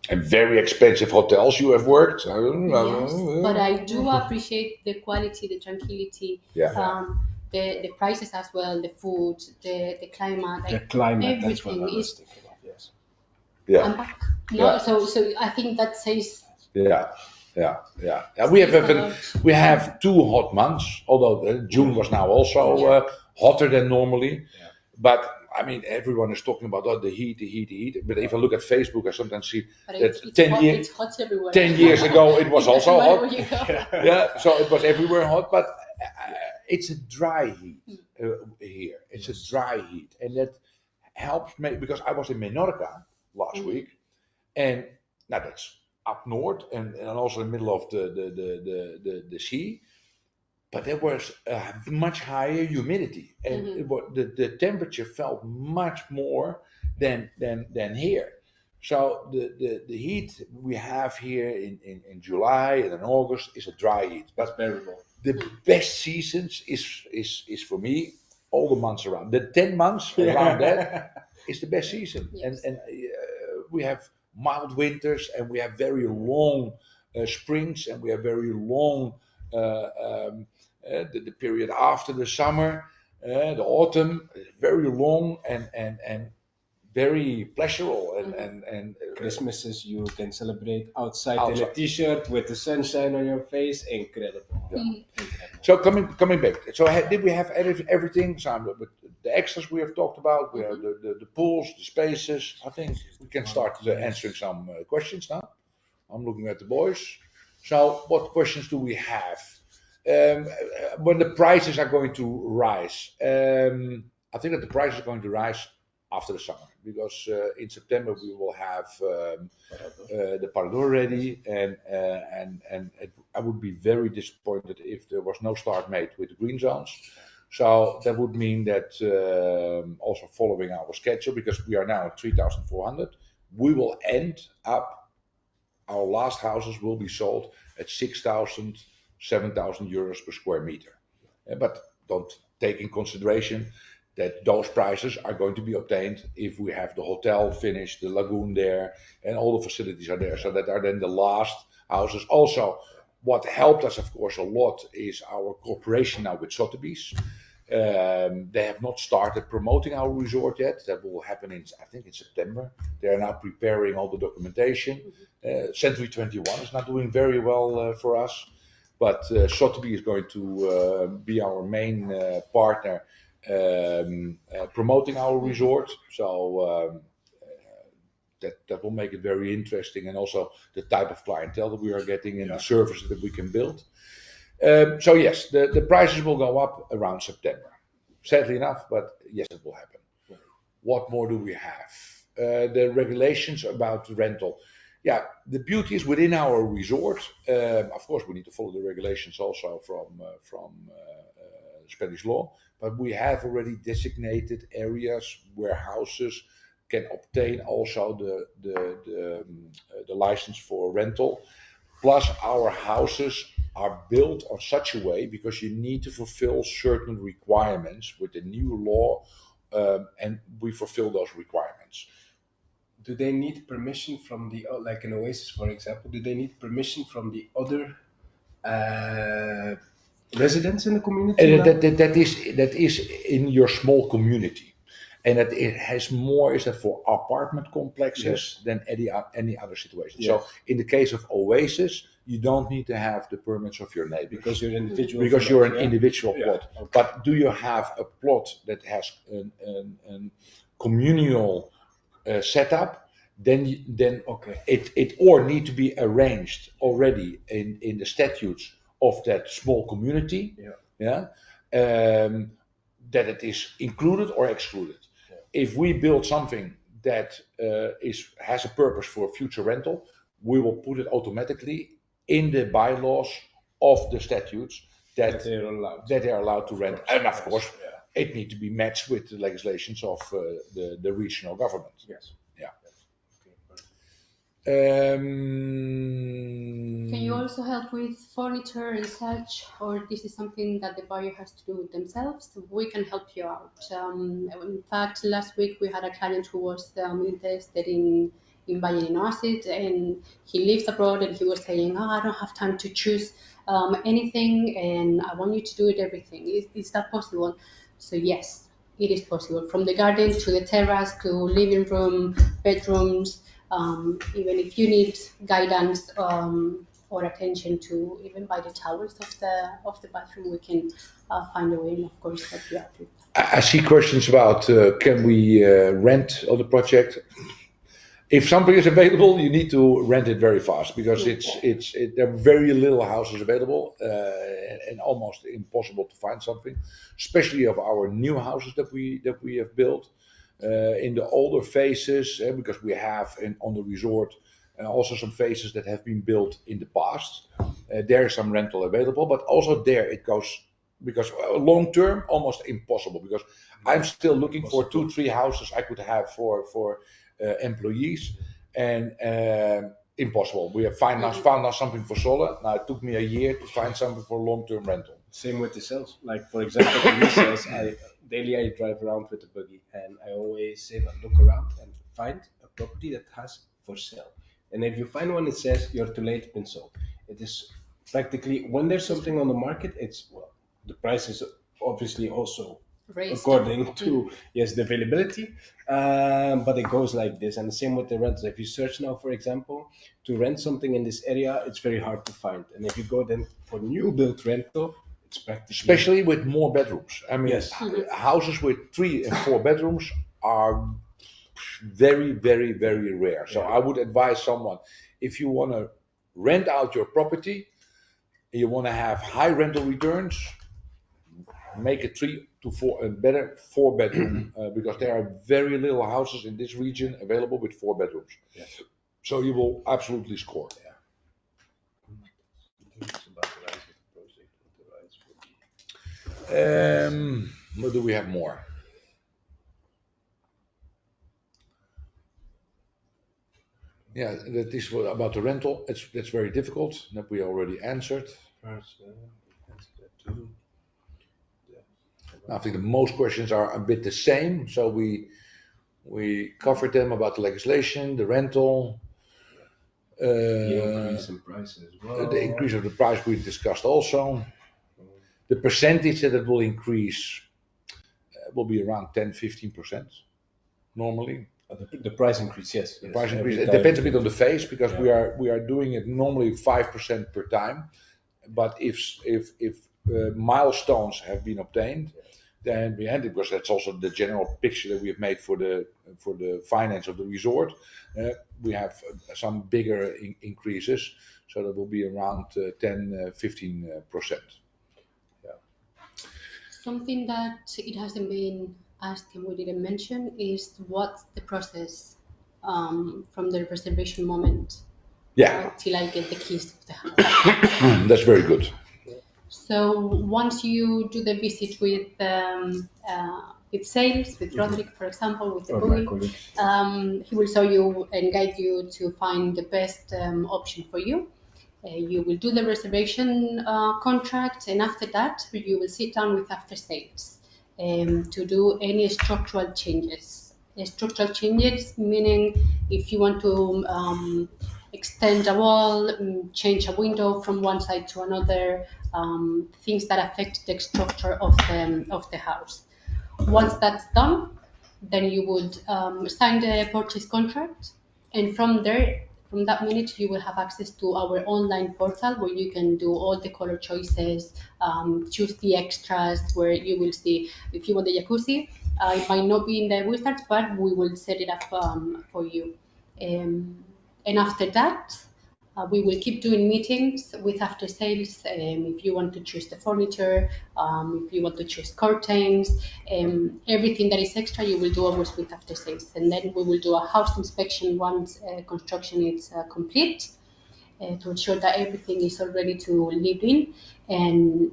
[SPEAKER 1] And very expensive hotels you have worked.
[SPEAKER 3] Yes, but I do appreciate the quality, the tranquility, the prices as well, the food, the climate.
[SPEAKER 2] The climate, that's what I
[SPEAKER 3] everything
[SPEAKER 2] was
[SPEAKER 3] is.
[SPEAKER 2] thinking of, yes.
[SPEAKER 3] I'm back. No, so I think that says.
[SPEAKER 1] Yeah. We have 2 hot months, although June was now also hotter than normally.
[SPEAKER 2] Yeah.
[SPEAKER 1] But I mean, everyone is talking about the heat. But if I look at Facebook, I sometimes see
[SPEAKER 3] But
[SPEAKER 1] that
[SPEAKER 3] it's hot everywhere.
[SPEAKER 1] 10 years ago it was also
[SPEAKER 3] Where
[SPEAKER 1] hot.
[SPEAKER 3] you go.
[SPEAKER 1] Yeah, so it was everywhere hot, but it's a dry heat here. It's a dry heat, and that helps me because I was in Menorca last week, and now that's up north and also in the middle of the sea. But there was much higher humidity, and the temperature felt much more than here. So the heat we have here in July and in August is a dry heat. But
[SPEAKER 2] bearable.
[SPEAKER 1] The best seasons is for me all the months around. The 10 months around that is the best season,
[SPEAKER 3] Yes.
[SPEAKER 1] and we have mild winters, and we have very long springs, and we have very long. The period after the summer, the autumn, very long and very pleasurable. And
[SPEAKER 2] Christmases you can celebrate outside in a t-shirt with the sunshine on your face. Incredible.
[SPEAKER 1] Yeah. So coming back. So did we have everything? So the extras we have talked about. We have the pools, the spaces. I think we can start answering some questions now. I'm looking at the boys. So what questions do we have? When the prices are going to rise, I think that the prices are going to rise after the summer, because in September we will have the Parador ready, and I would be very disappointed if there was no start made with the green zones. So that would mean that also following our schedule, because we are now at 3,400, we will end up, our last houses will be sold at 6,000, 7,000 euros per square meter. But don't take in consideration that those prices are going to be obtained if we have the hotel finished, the lagoon there, and all the facilities are there. So that are then the last houses. Also, what helped us, of course, a lot is our cooperation now with Sotheby's. They have not started promoting our resort yet. That will happen I think in September. They are now preparing all the documentation. Century 21 is not doing very well for us, but Sotheby is going to be our main partner promoting our resort. So that will make it very interesting, and also the type of clientele that we are getting and the services that we can build. So yes, the prices will go up around September. Sadly enough, but yes, it will happen. What more do we have? The regulations about rental. Yeah, the beauty is within our resort. Of course, we need to follow the regulations also from Spanish law, but we have already designated areas where houses can obtain also the license for rental. Plus, our houses are built on such a way because you need to fulfill certain requirements with the new law, and we fulfill those requirements.
[SPEAKER 2] Do they need permission from the, like in Oasis, for example, do they need permission from the other residents in the community?
[SPEAKER 1] And that is in your small community, and that it has more is that for apartment complexes than any other situation. So in the case of Oasis, you don't need to have the permits of your neighbors
[SPEAKER 2] Because you're an individual.
[SPEAKER 1] because you're an individual plot.
[SPEAKER 2] Okay.
[SPEAKER 1] But do you have a plot that has a communal setup? Then it or need to be arranged already in the statutes of that small community. That it is included or excluded. If we build something that has a purpose for future rental, we will put it automatically in the bylaws of the statutes that they are allowed to rent. And of course, it needs to be matched with the legislations of the regional government.
[SPEAKER 2] Yes.
[SPEAKER 3] Can you also help with furniture and such, or this is something that the buyer has to do themselves? We can help you out. In fact, last week we had a client who was interested in buying an Oasis, and he lives abroad, and he was saying, I don't have time to choose anything, and I want you to do it everything. Is that possible? So yes, it is possible. From the garden to the terrace to living room, bedrooms. Even if you need guidance or attention to even by the towels of the bathroom, we can find a way, and of course help you out with that.
[SPEAKER 1] I see questions about can we rent on the project? If something is available, you need to rent it very fast because there are very little houses available and almost impossible to find something, especially of our new houses that we have built. In the older phases, because we have on the resort also some phases that have been built in the past. There is some rental available, but also there it goes, because long term almost impossible, because I'm still looking for 2-3 houses I could have for employees, and impossible. We have found now something for Sola. Now it took me a year to find something for long-term rental.
[SPEAKER 2] Same with the sales. Like for example, the sales, daily I drive around with a buggy, and I always say, look around and find a property that has for sale. And if you find one, it says you're too late, been sold. It is practically when there's something on the market, the price is obviously also raised according to the availability, but it goes like this. And the same with the rentals. If you search now, for example, to rent something in this area, it's very hard to find. And if you go then for new build rental, it's practically,
[SPEAKER 1] especially with more bedrooms. I mean, houses with 3 and 4 bedrooms are very, very, very rare. So I would advise someone, if you want to rent out your property, you want to have high rental returns, make it 3 to 4 and better 4 bedroom, because there are very little houses in this region available with 4 bedrooms.
[SPEAKER 2] Yes.
[SPEAKER 1] So you will absolutely score. What do we have more? Yeah, that is about the rental. That's very difficult. That we already answered. I think the most questions are a bit the same. So we covered them about the legislation, the rental.
[SPEAKER 2] The increase in price as well.
[SPEAKER 1] The increase of the price we discussed also. The percentage that it will increase will be around 10-15% normally.
[SPEAKER 2] The price increase, yes.
[SPEAKER 1] The price increase. It depends a bit on the phase, because we are doing it normally 5% per time. But if milestones have been obtained, then behind it, because that's also the general picture that we have made for the finance of the resort. We have some bigger increases, so that will be around 10-15%.
[SPEAKER 3] Something that it hasn't been asked and we didn't mention is what's the process from the reservation moment till I get the keys of the house.
[SPEAKER 1] That's very good.
[SPEAKER 3] So once you do the visit with sales, with Roderick, for example, with the booking, he will show you and guide you to find the best option for you. You will do the reservation contract, and after that, you will sit down with after sales to do any structural changes. Structural changes meaning if you want to extend a wall, change a window from one side to another, things that affect the structure of the house. Once that's done, then you would sign the purchase contract, and from there, from that minute, you will have access to our online portal where you can do all the color choices, choose the extras, where you will see if you want the jacuzzi. It might not be in the wizards, but we will set it up for you. And after that, we will keep doing meetings with after sales. If you want to choose the furniture, if you want to choose curtains, everything that is extra, you will do always with after sales. And then we will do a house inspection once construction is complete to ensure that everything is all ready to live in. And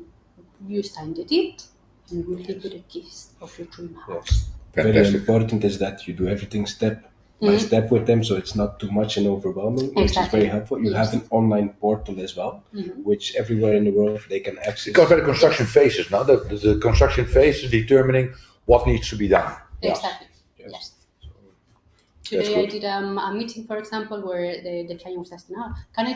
[SPEAKER 3] you sign the deed, and we'll give you the keys of your dream house.
[SPEAKER 2] Very important is that you do everything step by step with them, so it's not too much and overwhelming, which is very helpful. You have an online portal as well, which everywhere in the world they can access.
[SPEAKER 1] Because the construction phases now, the construction phase is determining what needs to be done.
[SPEAKER 3] Exactly. Yes. Today I did a meeting, for example, where the client was asking, can I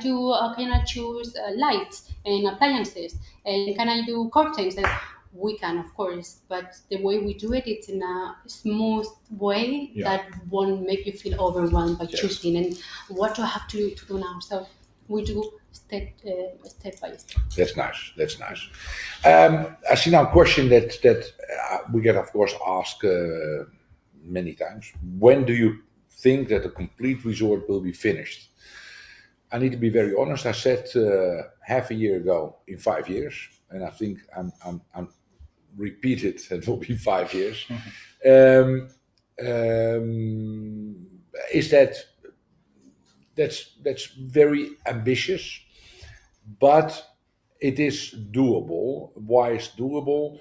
[SPEAKER 3] choose lights and appliances, and can I do curtains? And we can, of course, but the way we do it, it's in a smooth way that won't make you feel overwhelmed by choosing and what do I have to do now. So we do step by step.
[SPEAKER 1] That's nice. That's nice. I see now a question that we get, of course, asked many times. When do you think that a complete resort will be finished? I need to be very honest. I said half a year ago in 5 years, and I think I'm repeated. It will be 5 years. Is that's very ambitious, but it is doable. Why is doable?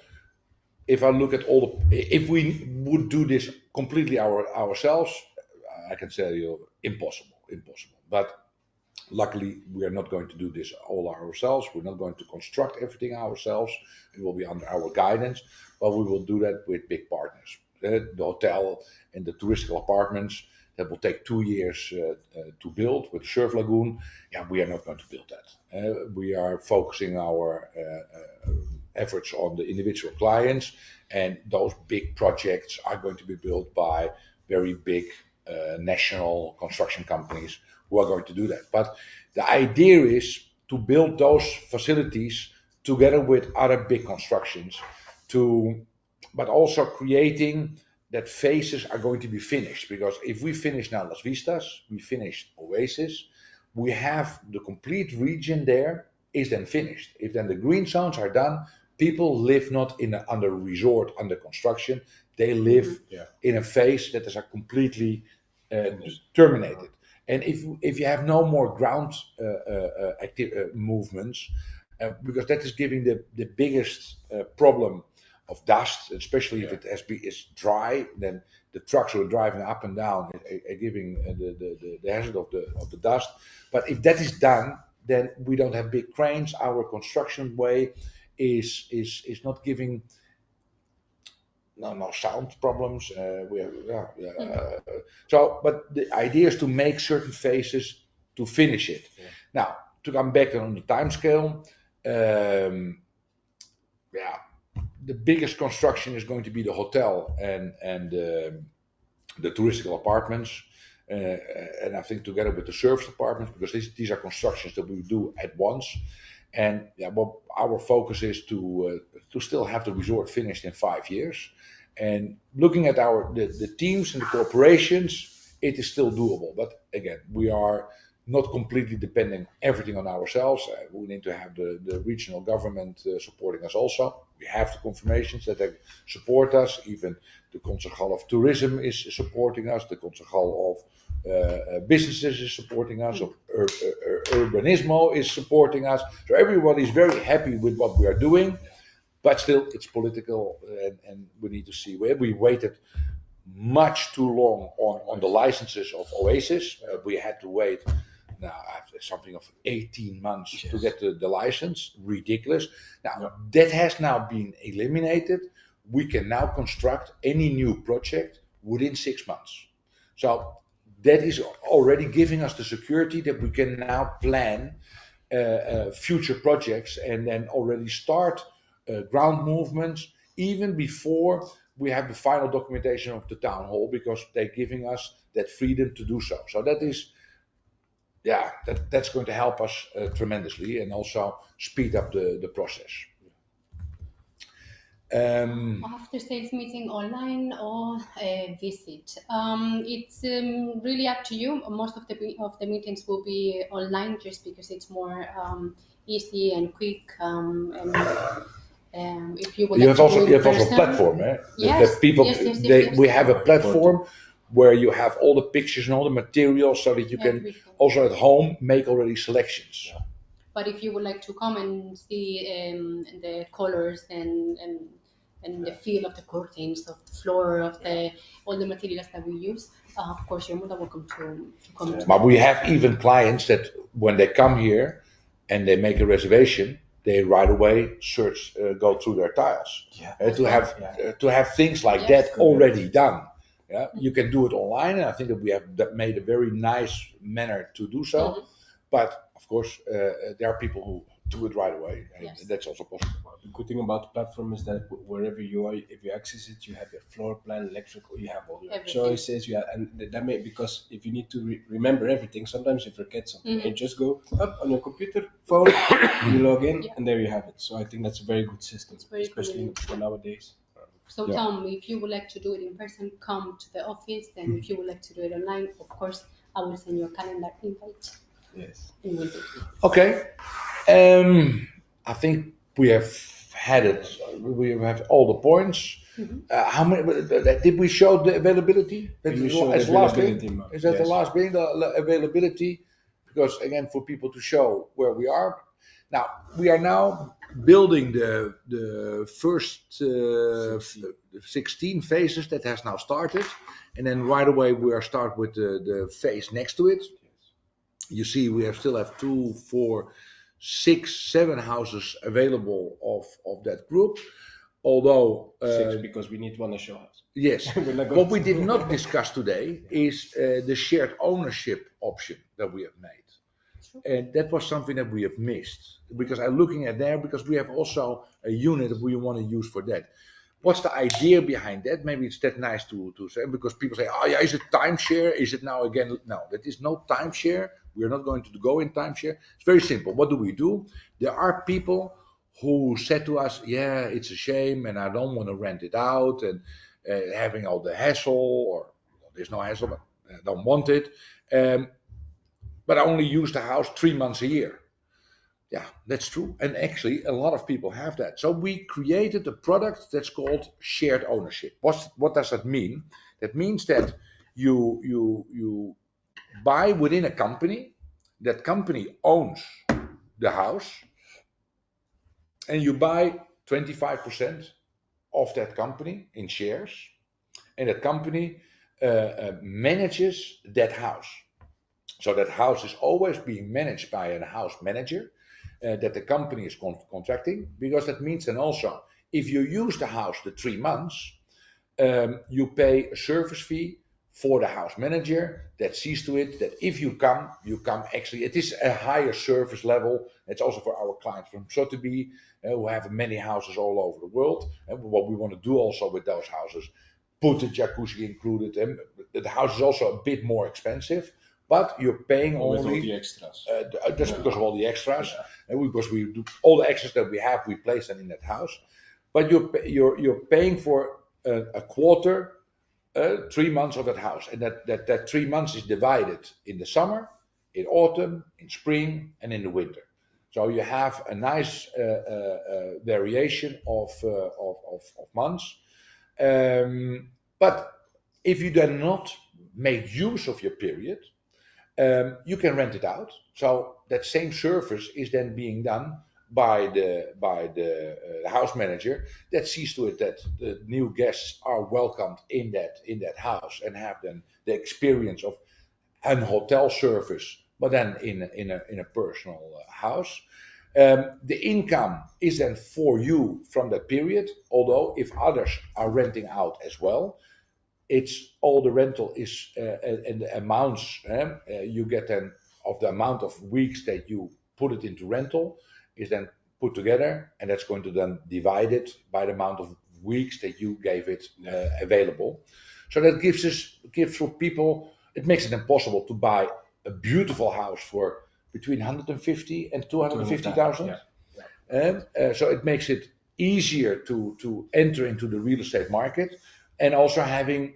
[SPEAKER 1] If I look at if we would do this completely ourselves, I can tell you impossible. But luckily, we are not going to do this all ourselves. We're not going to construct everything ourselves. It will be under our guidance, but we will do that with big partners. The hotel and the touristical apartments that will take 2 years to build with Surf Lagoon. Yeah, we are not going to build that. We are focusing our efforts on the individual clients, and those big projects are going to be built by very big national construction companies who are going to do that. But the idea is to build those facilities together with other big constructions, but also creating that phases are going to be finished. Because if we finish now Las Vistas, we finished Oasis, we have the complete region there is then finished. If then the green zones are done, people live not under resort under construction. They live in a phase that is completely terminated. And if you have no more ground movements, because that is giving the biggest problem of dust, especially if it is dry, then the trucks are driving up and down, giving the hazard of the dust. But if that is done, then we don't have big cranes. Our construction way is not giving no sound problems. But the idea is to make certain phases to finish it. Now, to come back on the time scale, the biggest construction is going to be the hotel and the touristical apartments. And I think together with the service apartments, because these are constructions that we do at once. And yeah, well, our focus is to still have the resort finished in 5 years. And looking at the teams and the corporations, it is still doable. But again, we are not completely depending everything on ourselves. We need to have the regional government supporting us also. We have the confirmations that they support us. Even the Concejal of Tourism is supporting us. The Concejal of Businesses is supporting us. Of Urbanismo is supporting us. So everybody is very happy with what we are doing. But still, it's political, and we need to see. We waited much too long on the licenses of Oasis. We had to wait now something of 18 months to get the license. Ridiculous. Now that has now been eliminated. We can now construct any new project within 6 months. So that is already giving us the security that we can now plan future projects and then already start ground movements even before we have the final documentation of the town hall, because they're giving us that freedom to do so. So that is, that's going to help us tremendously and also speed up the process.
[SPEAKER 3] After sales meeting online or a visit, it's really up to you. Most of the meetings will be online just because it's more easy and quick. If you would
[SPEAKER 1] You
[SPEAKER 3] like
[SPEAKER 1] have
[SPEAKER 3] to do
[SPEAKER 1] also
[SPEAKER 3] it
[SPEAKER 1] you
[SPEAKER 3] in
[SPEAKER 1] have also a
[SPEAKER 3] person,
[SPEAKER 1] platform, eh?
[SPEAKER 3] yes,
[SPEAKER 1] That people
[SPEAKER 3] yes.
[SPEAKER 1] we have a platform where you have all the pictures and all the materials, so that you can
[SPEAKER 3] Everything.
[SPEAKER 1] also at home make already selections.
[SPEAKER 2] Yeah.
[SPEAKER 3] But if you would like to come and see the colors and the feel of the curtains, of the floor, of all the materials that we use, of course you're more than welcome to come. To
[SPEAKER 1] But we have even clients that when they come here and they make a reservation, they right away go through their tiles to have things like that already done. Yeah, you can do it online, and I think that we have made a very nice manner to do so.
[SPEAKER 3] Mm-hmm.
[SPEAKER 1] But of course, there are people who do it right away, and that's also possible.
[SPEAKER 2] The good thing about the platform is that wherever you are, if you access it, you have your floor plan, electrical, you have all your choices. And that may, because if you need to remember everything, sometimes you forget something. And you just go up on your computer, phone, you log in, and there you have it. So I think that's a very good system, especially for nowadays.
[SPEAKER 3] So Tom, if you would like to do it in person, come to the office. And if you would like to do it online, of course, I will send you a calendar invite.
[SPEAKER 2] Yes.
[SPEAKER 3] And we'll do it.
[SPEAKER 1] Okay. I think we have had it. We have all the points.
[SPEAKER 3] Mm-hmm.
[SPEAKER 1] How many did we show the availability?
[SPEAKER 2] Is
[SPEAKER 1] that the last thing, the availability? Because again, for people to show where we are. Now we are now building the first 16 phases that has now started, and then right away we are start with the phase next to it. You see, we still have 2, 4, 6, 7 houses available of that group. Although
[SPEAKER 2] 6, because we need one show house.
[SPEAKER 1] Yes, what we did not discuss today is the shared ownership option that we have made. And that was something that we have missed, because I'm looking at there, because we have also a unit that we want to use for that. What's the idea behind that? Maybe it's that nice to say, because people say, oh yeah, is it timeshare? Is it now again? No, that is no timeshare. We are not going to go in timeshare. It's very simple. What do? There are people who said to us, yeah, it's a shame and I don't want to rent it out, and having all the hassle, or there's no hassle, but I don't want it. But I only use the house 3 months a year. Yeah, that's true. And actually, a lot of people have that. So we created a product that's called shared ownership. What does that mean? That means that you buy within a company. That company owns the house, and you buy 25% of that company in shares, and that company manages that house. So that house is always being managed by a house manager that the company is contracting, because that means then also, if you use the house the 3 months, you pay a service fee for the house manager that sees to it that if you come. Actually, it is a higher service level. It's also for our clients from Sotheby, who have many houses all over the world. And what we want to do also with those houses, put the jacuzzi included. And the house is also a bit more expensive, but you're paying
[SPEAKER 2] With all
[SPEAKER 1] only
[SPEAKER 2] the extras.
[SPEAKER 1] just because of all the extras,
[SPEAKER 2] Yeah.
[SPEAKER 1] and because we do all the extras that we have, we place them in that house. But you're paying for a quarter, 3 months of that house, and that 3 months is divided in the summer, in autumn, in spring, and in the winter. So you have a nice variation of months. But if you do not make use of your period, you can rent it out. So that same service is then being done by the house manager that sees to it that the new guests are welcomed in that house and have then the experience of an hotel service, but then in a personal house. The income is then for you from that period, although if others are renting out as well, it's all the rental is and the amounts you get then of the amount of weeks that you put it into rental is then put together, and that's going to then divide it by the amount of weeks that you gave it available. So that gives for people, it makes it impossible to buy a beautiful house for between 150 and 250,000.
[SPEAKER 2] Yeah.
[SPEAKER 1] So it makes it easier to enter into the real estate market, and also having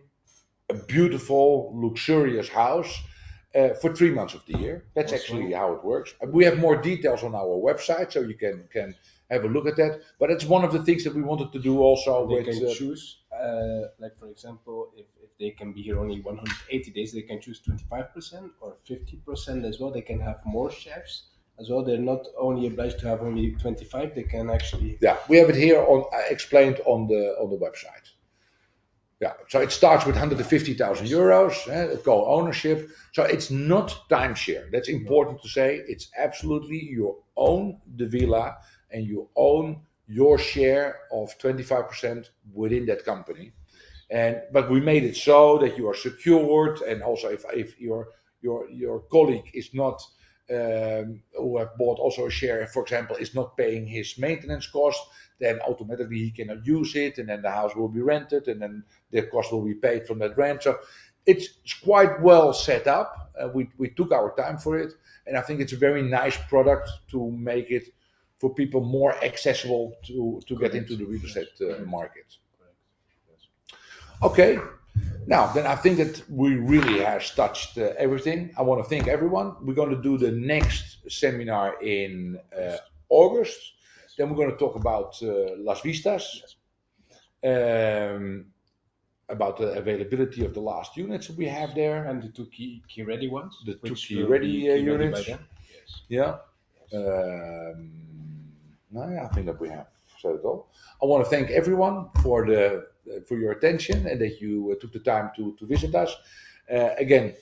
[SPEAKER 1] a beautiful, luxurious house for 3 months of the year. That's actually how it works. We have more details on our website, so you can have a look at that. But it's one of the things that we wanted to do also.
[SPEAKER 2] They can choose, like for example, if they can be here only 180 days, they can choose 25% or 50% as well. They can have more chefs as well. They're not only obliged to have only 25. They can actually.
[SPEAKER 1] Yeah, we have it here on explained on the website. Yeah, so it starts with 150,000 euros, co-ownership. So it's not timeshare. That's important to say. It's absolutely you own the villa and you own your share of 25% within that company. But we made it so that you are secured, and also if your colleague is not who have bought also a share, for example, is not paying his maintenance cost, then automatically he cannot use it, and then the house will be rented, and then the cost will be paid from that rent. So it's quite well set up. We took our time for it, and I think it's a very nice product to make it for people more accessible to get into the real estate market. Okay. Now, then I think that we really have touched everything. I want to thank everyone. We're going to do the next seminar in August. Then we're going to talk about Las Vistas, about the availability of the last units we have there.
[SPEAKER 2] And the two key ready ones.
[SPEAKER 1] The two key ready units.
[SPEAKER 2] Yes.
[SPEAKER 1] Yeah. I think that we have said it all. I want to thank everyone for your attention and that you took the time to visit us. Again,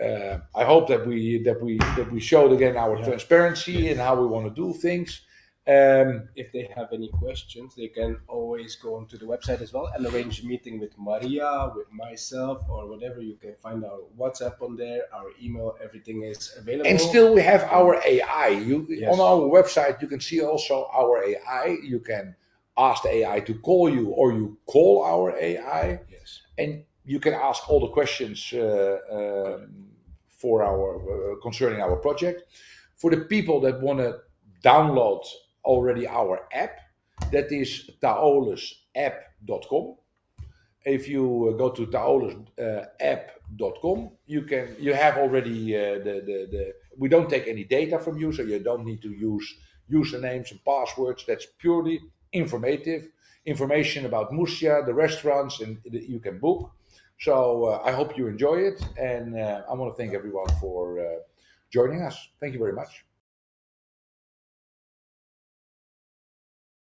[SPEAKER 1] I hope that we showed again our transparency and how we want to do things.
[SPEAKER 2] If they have any questions, they can always go onto the website as well and arrange a meeting with Maria, with myself, or whatever. You can find our WhatsApp on there, our email, everything is available.
[SPEAKER 1] And still we have our AI. On our website you can see also our AI. You can ask the AI to call you, or you call our AI.
[SPEAKER 2] Yes.
[SPEAKER 1] And you can ask all the questions for concerning our project. For the people that want to download already our app, that is taolasapp.com. If you go to taolasapp.com, you have already we don't take any data from you, so you don't need to use usernames and passwords. That's purely information about Murcia, the restaurants, and you can book. So I hope you enjoy it, and I want to thank everyone for joining us. Thank you very much.